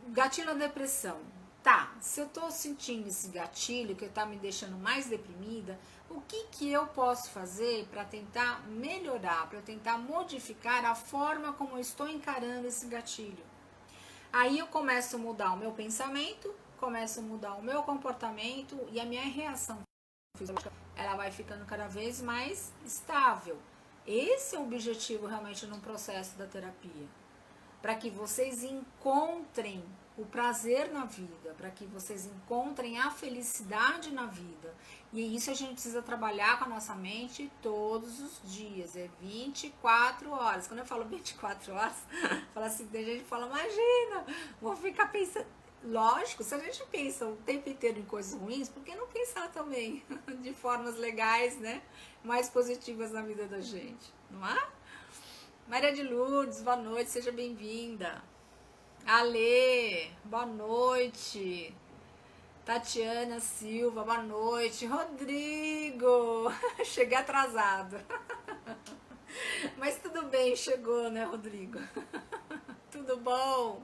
Gatilho da depressão. Tá, se eu tô sentindo esse gatilho que tá me deixando mais deprimida, o que eu posso fazer para tentar melhorar, para tentar modificar a forma como eu estou encarando esse gatilho? Aí eu começo a mudar o meu pensamento, começo a mudar o meu comportamento e a minha reação fisiológica, ela vai ficando cada vez mais estável. Esse é o objetivo realmente no processo da terapia. Para que vocês encontrem o prazer na vida, para que vocês encontrem a felicidade na vida. E isso a gente precisa trabalhar com a nossa mente todos os dias, é 24 horas. Quando eu falo 24 horas, fala assim, tem gente que fala, imagina, vou ficar pensando. Lógico, se a gente pensa o tempo inteiro em coisas ruins, por que não pensar também de formas legais, né? Mais positivas na vida da gente, não é? Maria de Lourdes, boa noite, seja bem-vinda. Ale, boa noite. Tatiana Silva, boa noite. Rodrigo, cheguei atrasado. Mas tudo bem, chegou, né, Rodrigo? Tudo bom?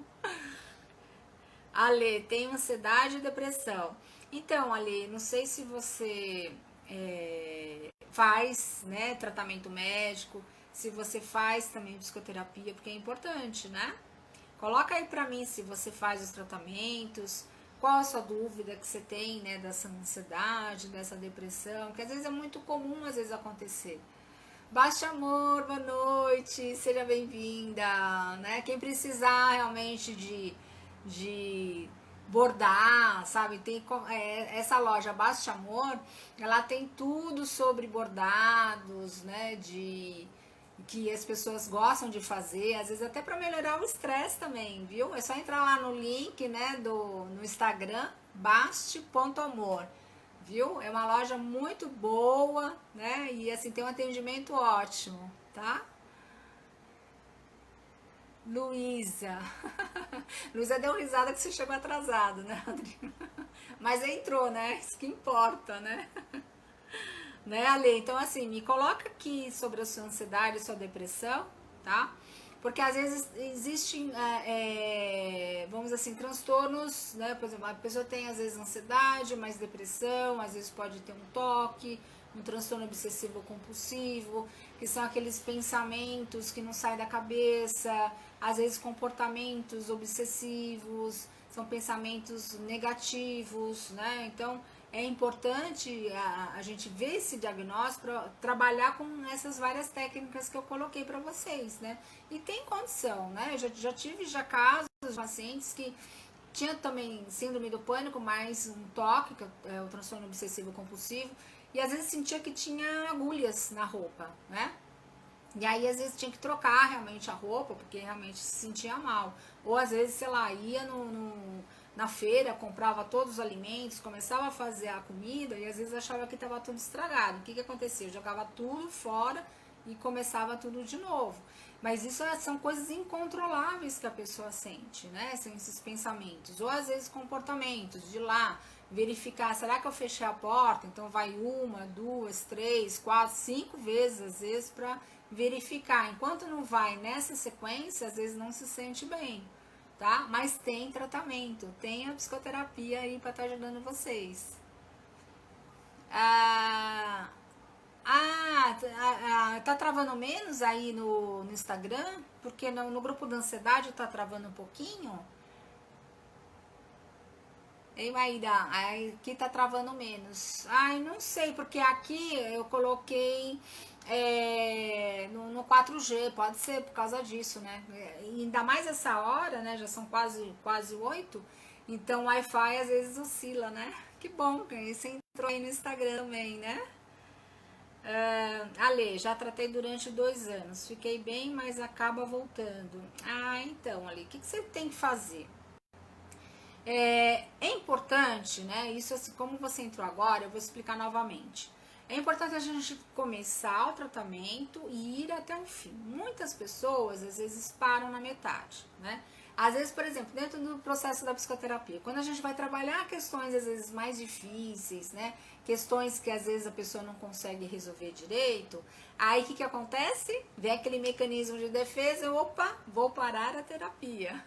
Ale, tem ansiedade e depressão. Então, Ale, não sei se você faz, né, tratamento médico, se você faz também psicoterapia, porque é importante, né? Coloca aí pra mim se você faz os tratamentos, qual a sua dúvida que você tem, né, dessa ansiedade, dessa depressão, que às vezes é muito comum, às vezes, acontecer. Baixe Amor, boa noite, seja bem-vinda, né? Quem precisar realmente de bordar, sabe? Tem essa loja Baixe Amor, ela tem tudo sobre bordados, né? Que as pessoas gostam de fazer, às vezes até para melhorar o estresse também, viu? É só entrar lá no link, né, no Instagram, baste.amor. Viu? É uma loja muito boa, né? E assim, tem um atendimento ótimo, tá? Luísa. Luísa deu risada que você chegou atrasado, né, Rodrigo? Mas entrou, né? Isso que importa, né? Né, Ale? Então, assim, me coloca aqui sobre a sua ansiedade, sua depressão, tá? Porque às vezes existem, vamos dizer assim, transtornos, né? Por exemplo, a pessoa tem às vezes ansiedade, mais depressão, às vezes pode ter um toque, um transtorno obsessivo compulsivo, que são aqueles pensamentos que não saem da cabeça, às vezes comportamentos obsessivos, são pensamentos negativos, né? Então, é importante a gente ver esse diagnóstico para trabalhar com essas várias técnicas que eu coloquei para vocês, né? E tem condição, né? Eu já tive casos de pacientes que tinha também síndrome do pânico, mais um toque, que é o transtorno obsessivo compulsivo, e às vezes sentia que tinha agulhas na roupa, né? E aí, às vezes, tinha que trocar realmente a roupa, porque realmente se sentia mal. Ou, às vezes, sei lá, ia na feira, comprava todos os alimentos, começava a fazer a comida e, às vezes, achava que estava tudo estragado. O que acontecia? Eu jogava tudo fora e começava tudo de novo. Mas isso são coisas incontroláveis que a pessoa sente, né? São esses pensamentos. Ou, às vezes, comportamentos de lá, verificar, será que eu fechei a porta? Então, vai 1, 2, 3, 4, 5 vezes, às vezes, para verificar. Enquanto não vai nessa sequência, às vezes não se sente bem, tá? Mas tem tratamento, tem a psicoterapia aí para estar ajudando vocês. Tá travando menos aí no Instagram? Porque no grupo da ansiedade tá travando um pouquinho? Ei, Maíra, aqui tá travando menos. Ai, não sei, porque aqui eu coloquei no 4G, pode ser por causa disso, né? E ainda mais essa hora, né? Já são quase 8, então o Wi-Fi às vezes oscila, né? Que bom que você entrou aí no Instagram também, né? Ale, já tratei durante 2 anos, fiquei bem, mas acaba voltando. Então, Ale, o que você tem que fazer? É importante, né? Isso assim, como você entrou agora, eu vou explicar novamente. É importante a gente começar o tratamento e ir até o fim. Muitas pessoas, às vezes, param na metade, né? Às vezes, por exemplo, dentro do processo da psicoterapia, quando a gente vai trabalhar questões, às vezes, mais difíceis, né? Questões que, às vezes, a pessoa não consegue resolver direito, aí o que acontece? Vem aquele mecanismo de defesa, opa, vou parar a terapia.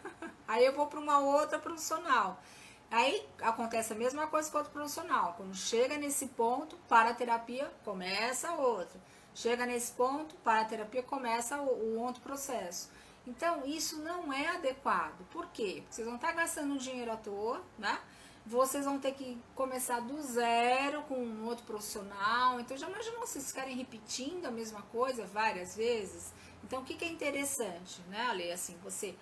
Aí eu vou para uma outra profissional. Aí acontece a mesma coisa com outro profissional. Quando chega nesse ponto, para a terapia, começa outro. Chega nesse ponto, para a terapia, começa o outro processo. Então, isso não é adequado. Por quê? Porque vocês vão estar gastando dinheiro à toa, né? Vocês vão ter que começar do zero com um outro profissional. Então, já imaginou vocês ficarem repetindo a mesma coisa várias vezes? Então, o que é interessante, né, Ale? Assim, você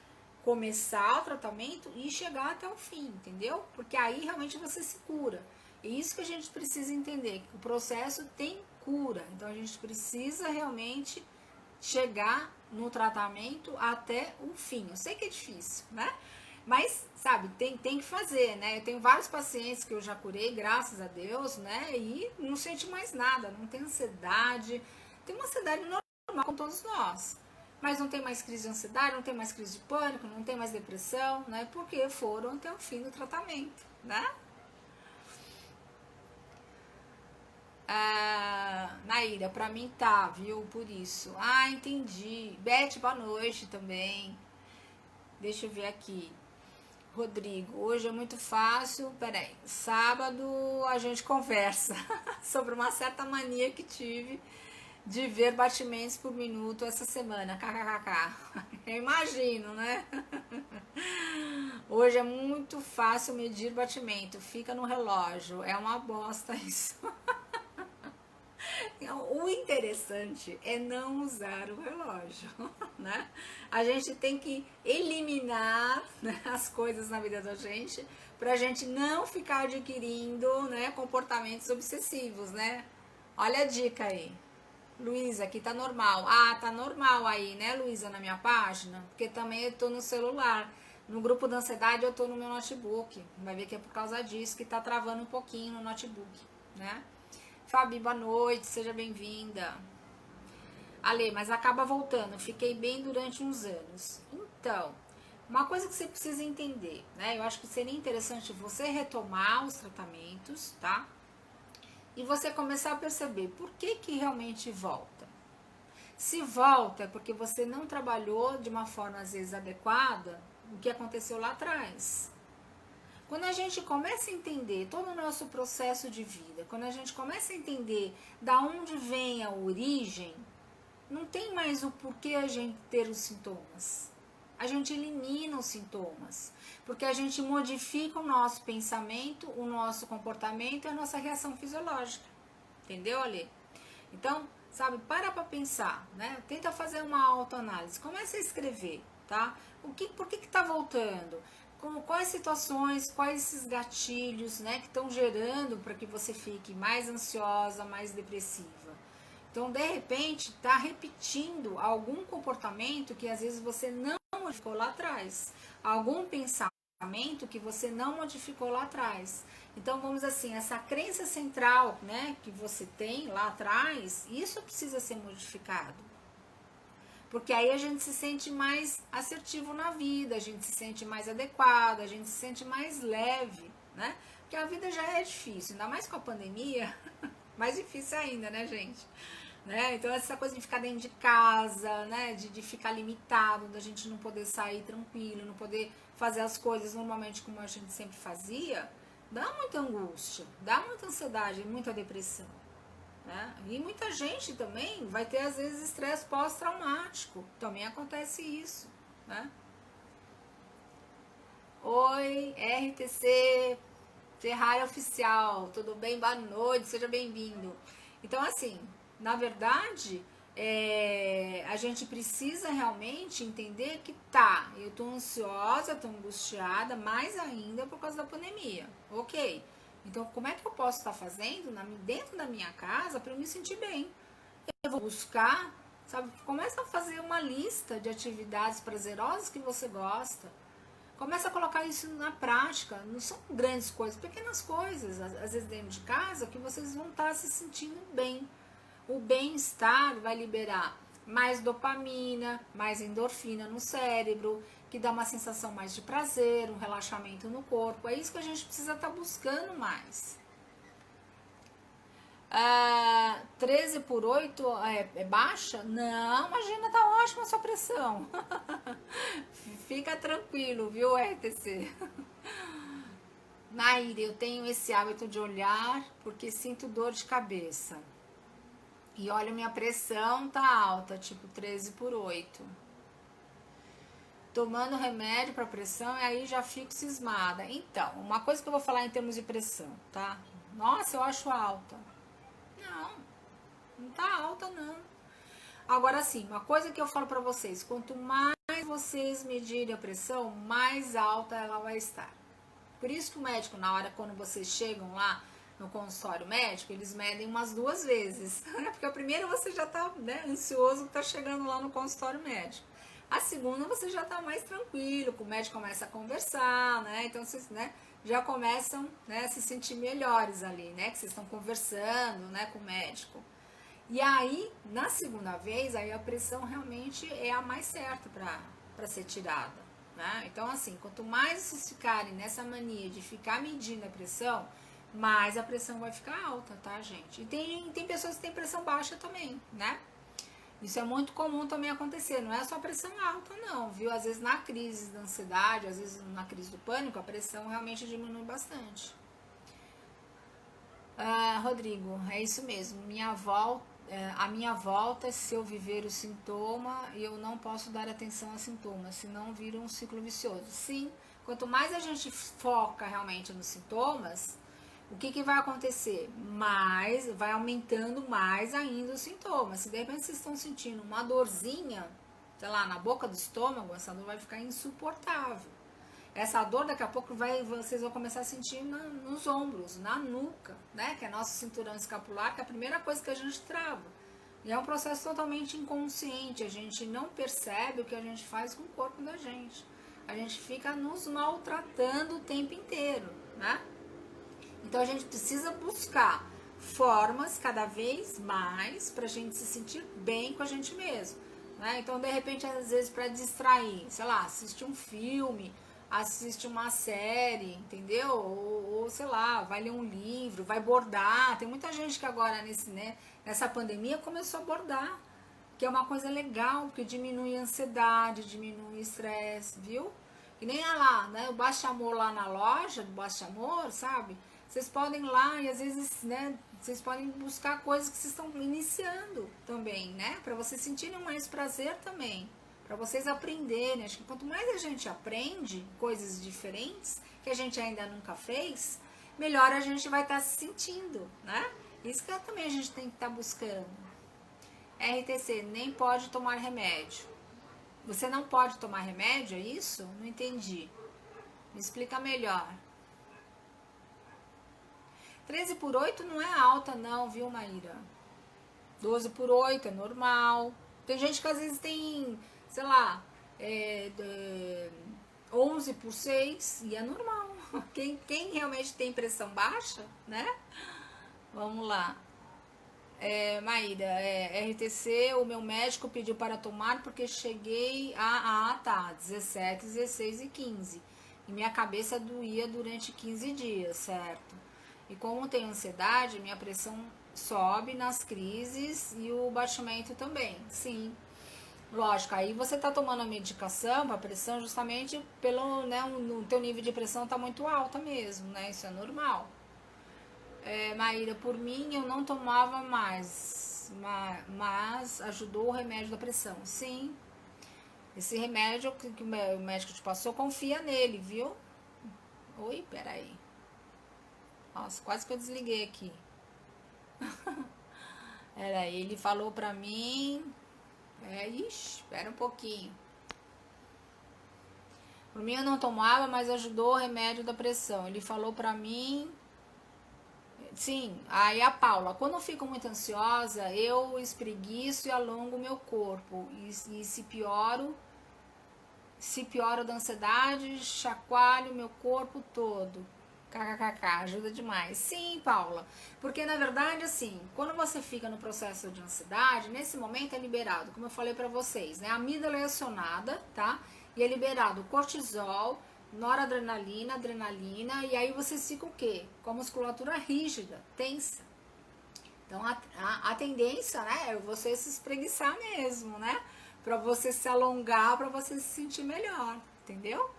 começar o tratamento e chegar até o fim, entendeu? Porque aí realmente você se cura. É isso que a gente precisa entender, que o processo tem cura. Então a gente precisa realmente chegar no tratamento até o fim. Eu sei que é difícil, né? Mas, sabe, tem que fazer, né? Eu tenho vários pacientes que eu já curei, graças a Deus, né? E não sente mais nada, não tem ansiedade. Tem uma ansiedade normal com todos nós. Mas não tem mais crise de ansiedade, não tem mais crise de pânico, não tem mais depressão, né? Porque foram até o fim do tratamento, né? Naíra, pra mim tá, viu? Por isso. Entendi. Beth, boa noite também. Deixa eu ver aqui. Rodrigo, hoje é muito fácil. Peraí, sábado a gente conversa sobre uma certa mania que tive de ver batimentos por minuto essa semana. KKKK. Eu imagino, né? Hoje é muito fácil medir batimento, fica no relógio, é uma bosta isso. O interessante é não usar o relógio, né? A gente tem que eliminar, né, as coisas na vida da gente para a gente não ficar adquirindo, né, comportamentos obsessivos, né? Olha a dica aí. Luísa, aqui tá normal. Ah, tá normal aí, né, Luísa, na minha página? Porque também eu tô no celular. No grupo da ansiedade eu tô no meu notebook. Vai ver que é por causa disso que tá travando um pouquinho no notebook, né? Fabi, boa noite, seja bem-vinda. Ale, mas acaba voltando, fiquei bem durante uns anos. Então, uma coisa que você precisa entender, né? Eu acho que seria interessante você retomar os tratamentos, tá? E você começar a perceber por que que realmente volta. Se volta é porque você não trabalhou de uma forma às vezes adequada o que aconteceu lá atrás. Quando a gente começa a entender todo o nosso processo de vida, quando a gente começa a entender da onde vem a origem, não tem mais o porquê a gente ter os sintomas. A gente elimina os sintomas, porque a gente modifica o nosso pensamento, o nosso comportamento e a nossa reação fisiológica. Entendeu, Ale? Então, sabe, para pensar, né? Tenta fazer uma autoanálise, começa a escrever, tá? Por que tá voltando? Quais situações, quais esses gatilhos, né, que estão gerando para que você fique mais ansiosa, mais depressiva? Então, de repente, está repetindo algum comportamento que às vezes você não modificou lá atrás, algum pensamento que você não modificou lá atrás. Então, vamos assim, essa crença central, né, que você tem lá atrás, isso precisa ser modificado. Porque aí a gente se sente mais assertivo na vida, a gente se sente mais adequado, a gente se sente mais leve, né? Porque a vida já é difícil, ainda mais com a pandemia, mais difícil ainda, né, gente? Né? Então essa coisa de ficar dentro de casa, né, de ficar limitado, da gente não poder sair tranquilo, não poder fazer as coisas normalmente como a gente sempre fazia, dá muita angústia, dá muita ansiedade, muita depressão, né? E muita gente também vai ter às vezes estresse pós-traumático, também acontece isso, né? Oi, RTC Ferrari Oficial, tudo bem? Boa noite, seja bem-vindo. Então, assim, na verdade, a gente precisa realmente entender que tá, eu tô ansiosa, tô angustiada, mais ainda por causa da pandemia, ok? Então, como é que eu posso estar fazendo dentro da minha casa para eu me sentir bem? Eu vou buscar, sabe? Começa a fazer uma lista de atividades prazerosas que você gosta. Começa a colocar isso na prática. Não são grandes coisas, pequenas coisas, às vezes dentro de casa, que vocês vão estar se sentindo bem. O bem-estar vai liberar mais dopamina, mais endorfina no cérebro, que dá uma sensação mais de prazer, um relaxamento no corpo. É isso que a gente precisa estar buscando mais. 13 por 8 é baixa? Não, imagina, tá ótima a sua pressão. Fica tranquilo, viu, RTC? Nair, eu tenho esse hábito de olhar porque sinto dor de cabeça. E olha, minha pressão tá alta, tipo 13 por 8. Tomando remédio para pressão e aí já fico cismada. Então, uma coisa que eu vou falar em termos de pressão, tá? Nossa, eu acho alta. Não, não tá alta não. Agora sim, uma coisa que eu falo para vocês, quanto mais vocês medirem a pressão, mais alta ela vai estar. Por isso que o médico, na hora quando vocês chegam lá no consultório médico, eles medem umas 2 vezes. Porque a primeira você já tá, né, ansioso que tá chegando lá no consultório médico. A segunda você já tá mais tranquilo, o médico começa a conversar, né? Então vocês, né, já começam, né, a se sentir melhores ali, né? Que vocês estão conversando, né, com o médico. E aí, na segunda vez, aí a pressão realmente é a mais certa para ser tirada, né? Então, assim, quanto mais vocês ficarem nessa mania de ficar medindo a pressão, mais a pressão vai ficar alta, tá, gente? E tem pessoas que têm pressão baixa também, né? Isso é muito comum também acontecer, não é só pressão alta, não, viu? Às vezes na crise da ansiedade, às vezes na crise do pânico, a pressão realmente diminui bastante. Rodrigo, é isso mesmo. A minha volta, se eu viver o sintoma, eu não posso dar atenção a sintomas, senão vira um ciclo vicioso. Sim, quanto mais a gente foca realmente nos sintomas, o que vai acontecer? Vai aumentando mais ainda os sintomas. Se de repente vocês estão sentindo uma dorzinha, sei lá, na boca do estômago, essa dor vai ficar insuportável. Essa dor daqui a pouco vocês vão começar a sentir nos ombros, na nuca, né? Que é nosso cinturão escapular, que é a primeira coisa que a gente trava. E é um processo totalmente inconsciente, a gente não percebe o que a gente faz com o corpo da gente. A gente fica nos maltratando o tempo inteiro, né? Então a gente precisa buscar formas cada vez mais para a gente se sentir bem com a gente mesmo, né? Então de repente às vezes para distrair, sei lá, assiste um filme, assiste uma série, entendeu? Ou sei lá, vai ler um livro, vai bordar. Tem muita gente que agora nessa pandemia começou a bordar, que é uma coisa legal, porque diminui a ansiedade, diminui o estresse, viu? E nem lá, né? O Baixa Amor lá na loja do Baixa Amor, sabe? Vocês podem ir lá e às vezes, né, vocês podem buscar coisas que vocês estão iniciando também, né? Para vocês sentirem mais prazer também, para vocês aprenderem. Acho que quanto mais a gente aprende coisas diferentes que a gente ainda nunca fez, melhor a gente vai estar se sentindo, né? Isso que também a gente tem que estar buscando. RTC, nem pode tomar remédio. Você não pode tomar remédio, é isso? Não entendi. Me explica melhor. 13/8 não é alta não, viu, Maíra? 12/8 é normal. Tem gente que às vezes tem, sei lá, 11/6 e é normal. Quem realmente tem pressão baixa, né? Vamos lá. Maíra, RTC, o meu médico pediu para tomar porque cheguei tá, 17, 16 e 15. E minha cabeça doía durante 15 dias, certo? E como tenho ansiedade, minha pressão sobe nas crises e o batimento também. Sim, lógico, aí você tá tomando a medicação para pressão justamente pelo, né, o teu nível de pressão tá muito alta mesmo, né? Isso é normal. Maíra, por mim eu não tomava mais, mas ajudou o remédio da pressão. Sim, esse remédio que o médico te passou, confia nele, viu? Oi, peraí. Nossa, quase que eu desliguei aqui. Ele falou pra mim. Espera um pouquinho. Por mim eu não tomava, mas ajudou o remédio da pressão. Ele falou pra mim. Sim, aí a Paula, quando eu fico muito ansiosa, eu espreguiço e alongo o meu corpo. E se pioro da ansiedade, chacoalho o meu corpo todo. KKKK, ajuda demais. Sim, Paula, porque na verdade, assim, quando você fica no processo de ansiedade, nesse momento é liberado, como eu falei pra vocês, né? A amígdala é acionada, tá? E é liberado cortisol, noradrenalina, adrenalina, e aí você fica o quê? Com a musculatura rígida, tensa. Então a tendência, né, é você se espreguiçar mesmo, né? Pra você se alongar, pra você se sentir melhor, entendeu?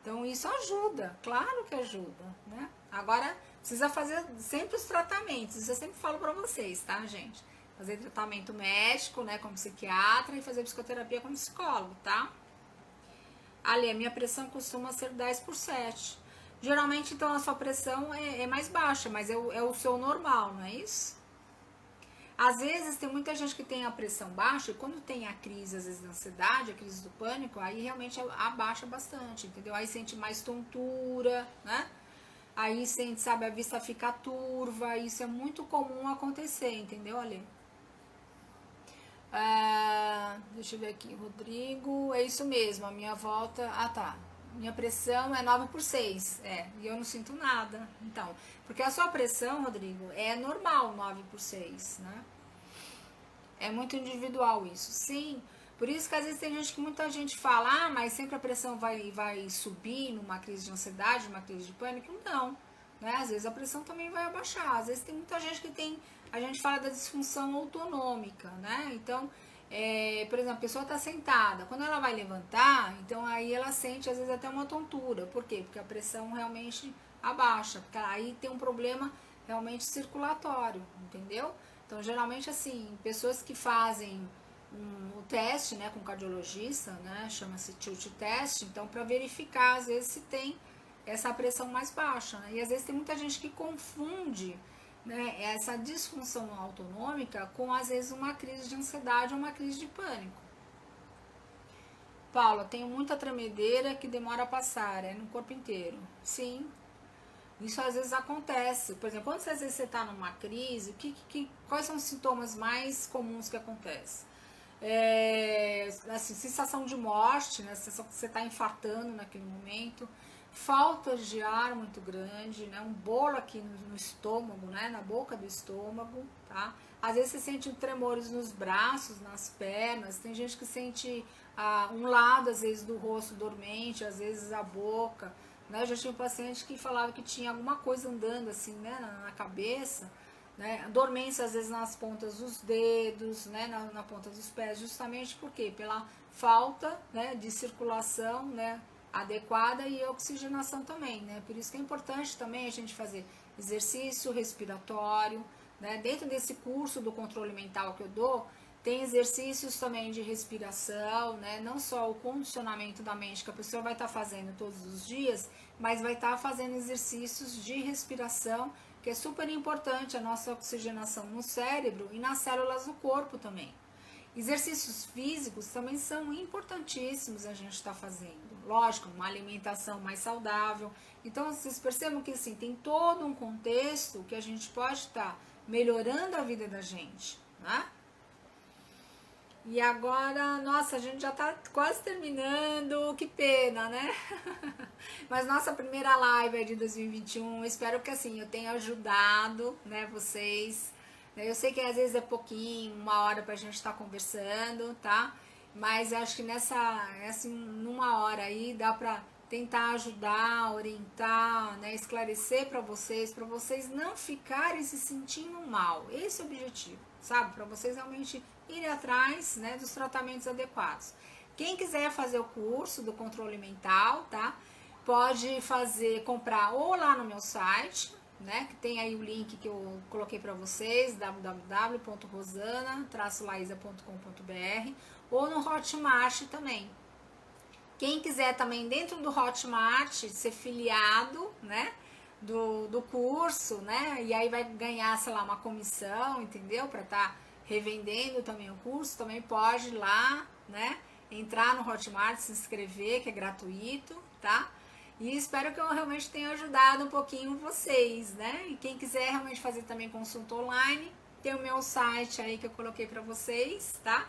Então isso ajuda, claro que ajuda, né? Agora precisa fazer sempre os tratamentos, isso eu sempre falo pra vocês, tá, gente? Fazer tratamento médico, né, como psiquiatra e fazer psicoterapia como psicólogo, tá? Ali, a minha pressão costuma ser 10/7. Geralmente, então, a sua pressão é mais baixa, mas é o seu normal, não é isso? Às vezes, tem muita gente que tem a pressão baixa, e quando tem a crise, às vezes, da ansiedade, a crise do pânico, aí realmente abaixa bastante, entendeu? Aí sente mais tontura, né? Aí sente, sabe, a vista fica turva, isso é muito comum acontecer, entendeu, Ale? Deixa eu ver aqui, Rodrigo, é isso mesmo, a minha volta, tá, minha pressão é 9/6, e eu não sinto nada, então, porque a sua pressão, Rodrigo, é normal 9/6, né, é muito individual isso, sim, por isso que às vezes tem gente que muita gente fala, mas sempre a pressão vai subir numa crise de ansiedade, numa crise de pânico, não, né, às vezes a pressão também vai abaixar, às vezes tem muita gente que tem, a gente fala da disfunção autonômica, né, então, por exemplo, a pessoa está sentada, quando ela vai levantar, então aí ela sente às vezes até uma tontura, por quê? Porque a pressão realmente abaixa, porque aí tem um problema realmente circulatório, entendeu? Então geralmente assim, pessoas que fazem o teste, né, com o cardiologista, né, chama-se tilt test, então para verificar às vezes se tem essa pressão mais baixa, né? E às vezes tem muita gente que confunde, né, essa disfunção autonômica com às vezes uma crise de ansiedade ou uma crise de pânico. Paula, tenho muita tremedeira que demora a passar, é no corpo inteiro. Sim, isso às vezes acontece. Por exemplo, quando às vezes você está numa crise, quais são os sintomas mais comuns que acontecem? Assim, sensação de morte, né? Sensação que você está infartando naquele momento, falta de ar muito grande, né? Um bolo aqui no estômago, né? Na boca do estômago, tá? Às vezes você sente tremores nos braços, nas pernas, tem gente que sente um lado, às vezes, do rosto dormente, às vezes a boca, né? Eu já tinha um paciente que falava que tinha alguma coisa andando assim, né? Na cabeça, né? Dormência às vezes nas pontas dos dedos, né? Na ponta dos pés, justamente porque pela falta, né, de circulação, né, adequada e oxigenação também, né? Por isso que é importante também a gente fazer exercício respiratório, né? Dentro desse curso do controle mental que eu dou, tem exercícios também de respiração, né? Não só o condicionamento da mente que a pessoa vai estar fazendo todos os dias, mas vai estar fazendo exercícios de respiração, que é super importante a nossa oxigenação no cérebro e nas células do corpo também. Exercícios físicos também são importantíssimos a gente estar fazendo. Lógico, uma alimentação mais saudável. Então, vocês percebam que assim, tem todo um contexto que a gente pode estar melhorando a vida da gente, né? E agora, nossa, a gente já tá quase terminando, que pena, né? Mas nossa primeira live é de 2021, espero que assim, eu tenha ajudado, né, vocês. Eu sei que às vezes é pouquinho, 1 hora pra gente estar conversando, tá? Mas eu acho que numa hora aí dá pra tentar ajudar, orientar, né, esclarecer para vocês não ficarem se sentindo mal. Esse é o objetivo, sabe? Para vocês realmente irem atrás, né, dos tratamentos adequados. Quem quiser fazer o curso do controle mental, tá? Pode comprar ou lá no meu site, né, que tem aí o link que eu coloquei para vocês, www.rosana-laisa.com.br, ou no Hotmart também. Quem quiser também dentro do Hotmart ser filiado, né, do curso, né, e aí vai ganhar, sei lá, uma comissão, entendeu? Para estar revendendo também o curso, também pode ir lá, né, entrar no Hotmart, se inscrever, que é gratuito, tá? E espero que eu realmente tenha ajudado um pouquinho vocês, né? E quem quiser realmente fazer também consulta online, tem o meu site aí que eu coloquei para vocês, tá?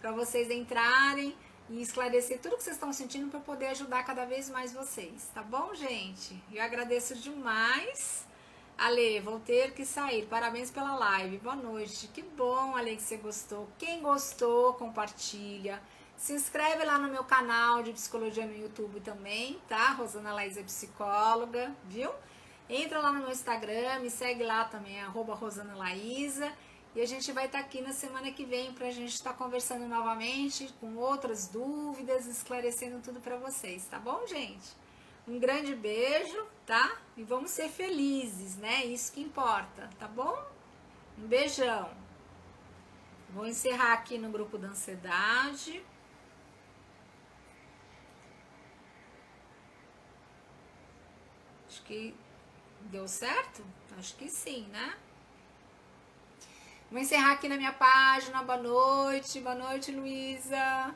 Para vocês entrarem e esclarecer tudo que vocês estão sentindo para poder ajudar cada vez mais vocês, tá bom, gente? Eu agradeço demais. Ale, vou ter que sair. Parabéns pela live. Boa noite. Que bom, Ale, que você gostou. Quem gostou, compartilha. Se inscreve lá no meu canal de psicologia no YouTube também, tá? Rosana Laísa Psicóloga, viu? Entra lá no meu Instagram, me segue lá também, @Rosana Laísa. E a gente vai estar aqui na semana que vem para a gente estar conversando novamente com outras dúvidas, esclarecendo tudo para vocês, tá bom, gente? Um grande beijo, tá? E vamos ser felizes, né? Isso que importa, tá bom? Um beijão. Vou encerrar aqui no grupo da ansiedade. Acho que deu certo? Acho que sim, né? Vou encerrar aqui na minha página. Boa noite, Luísa.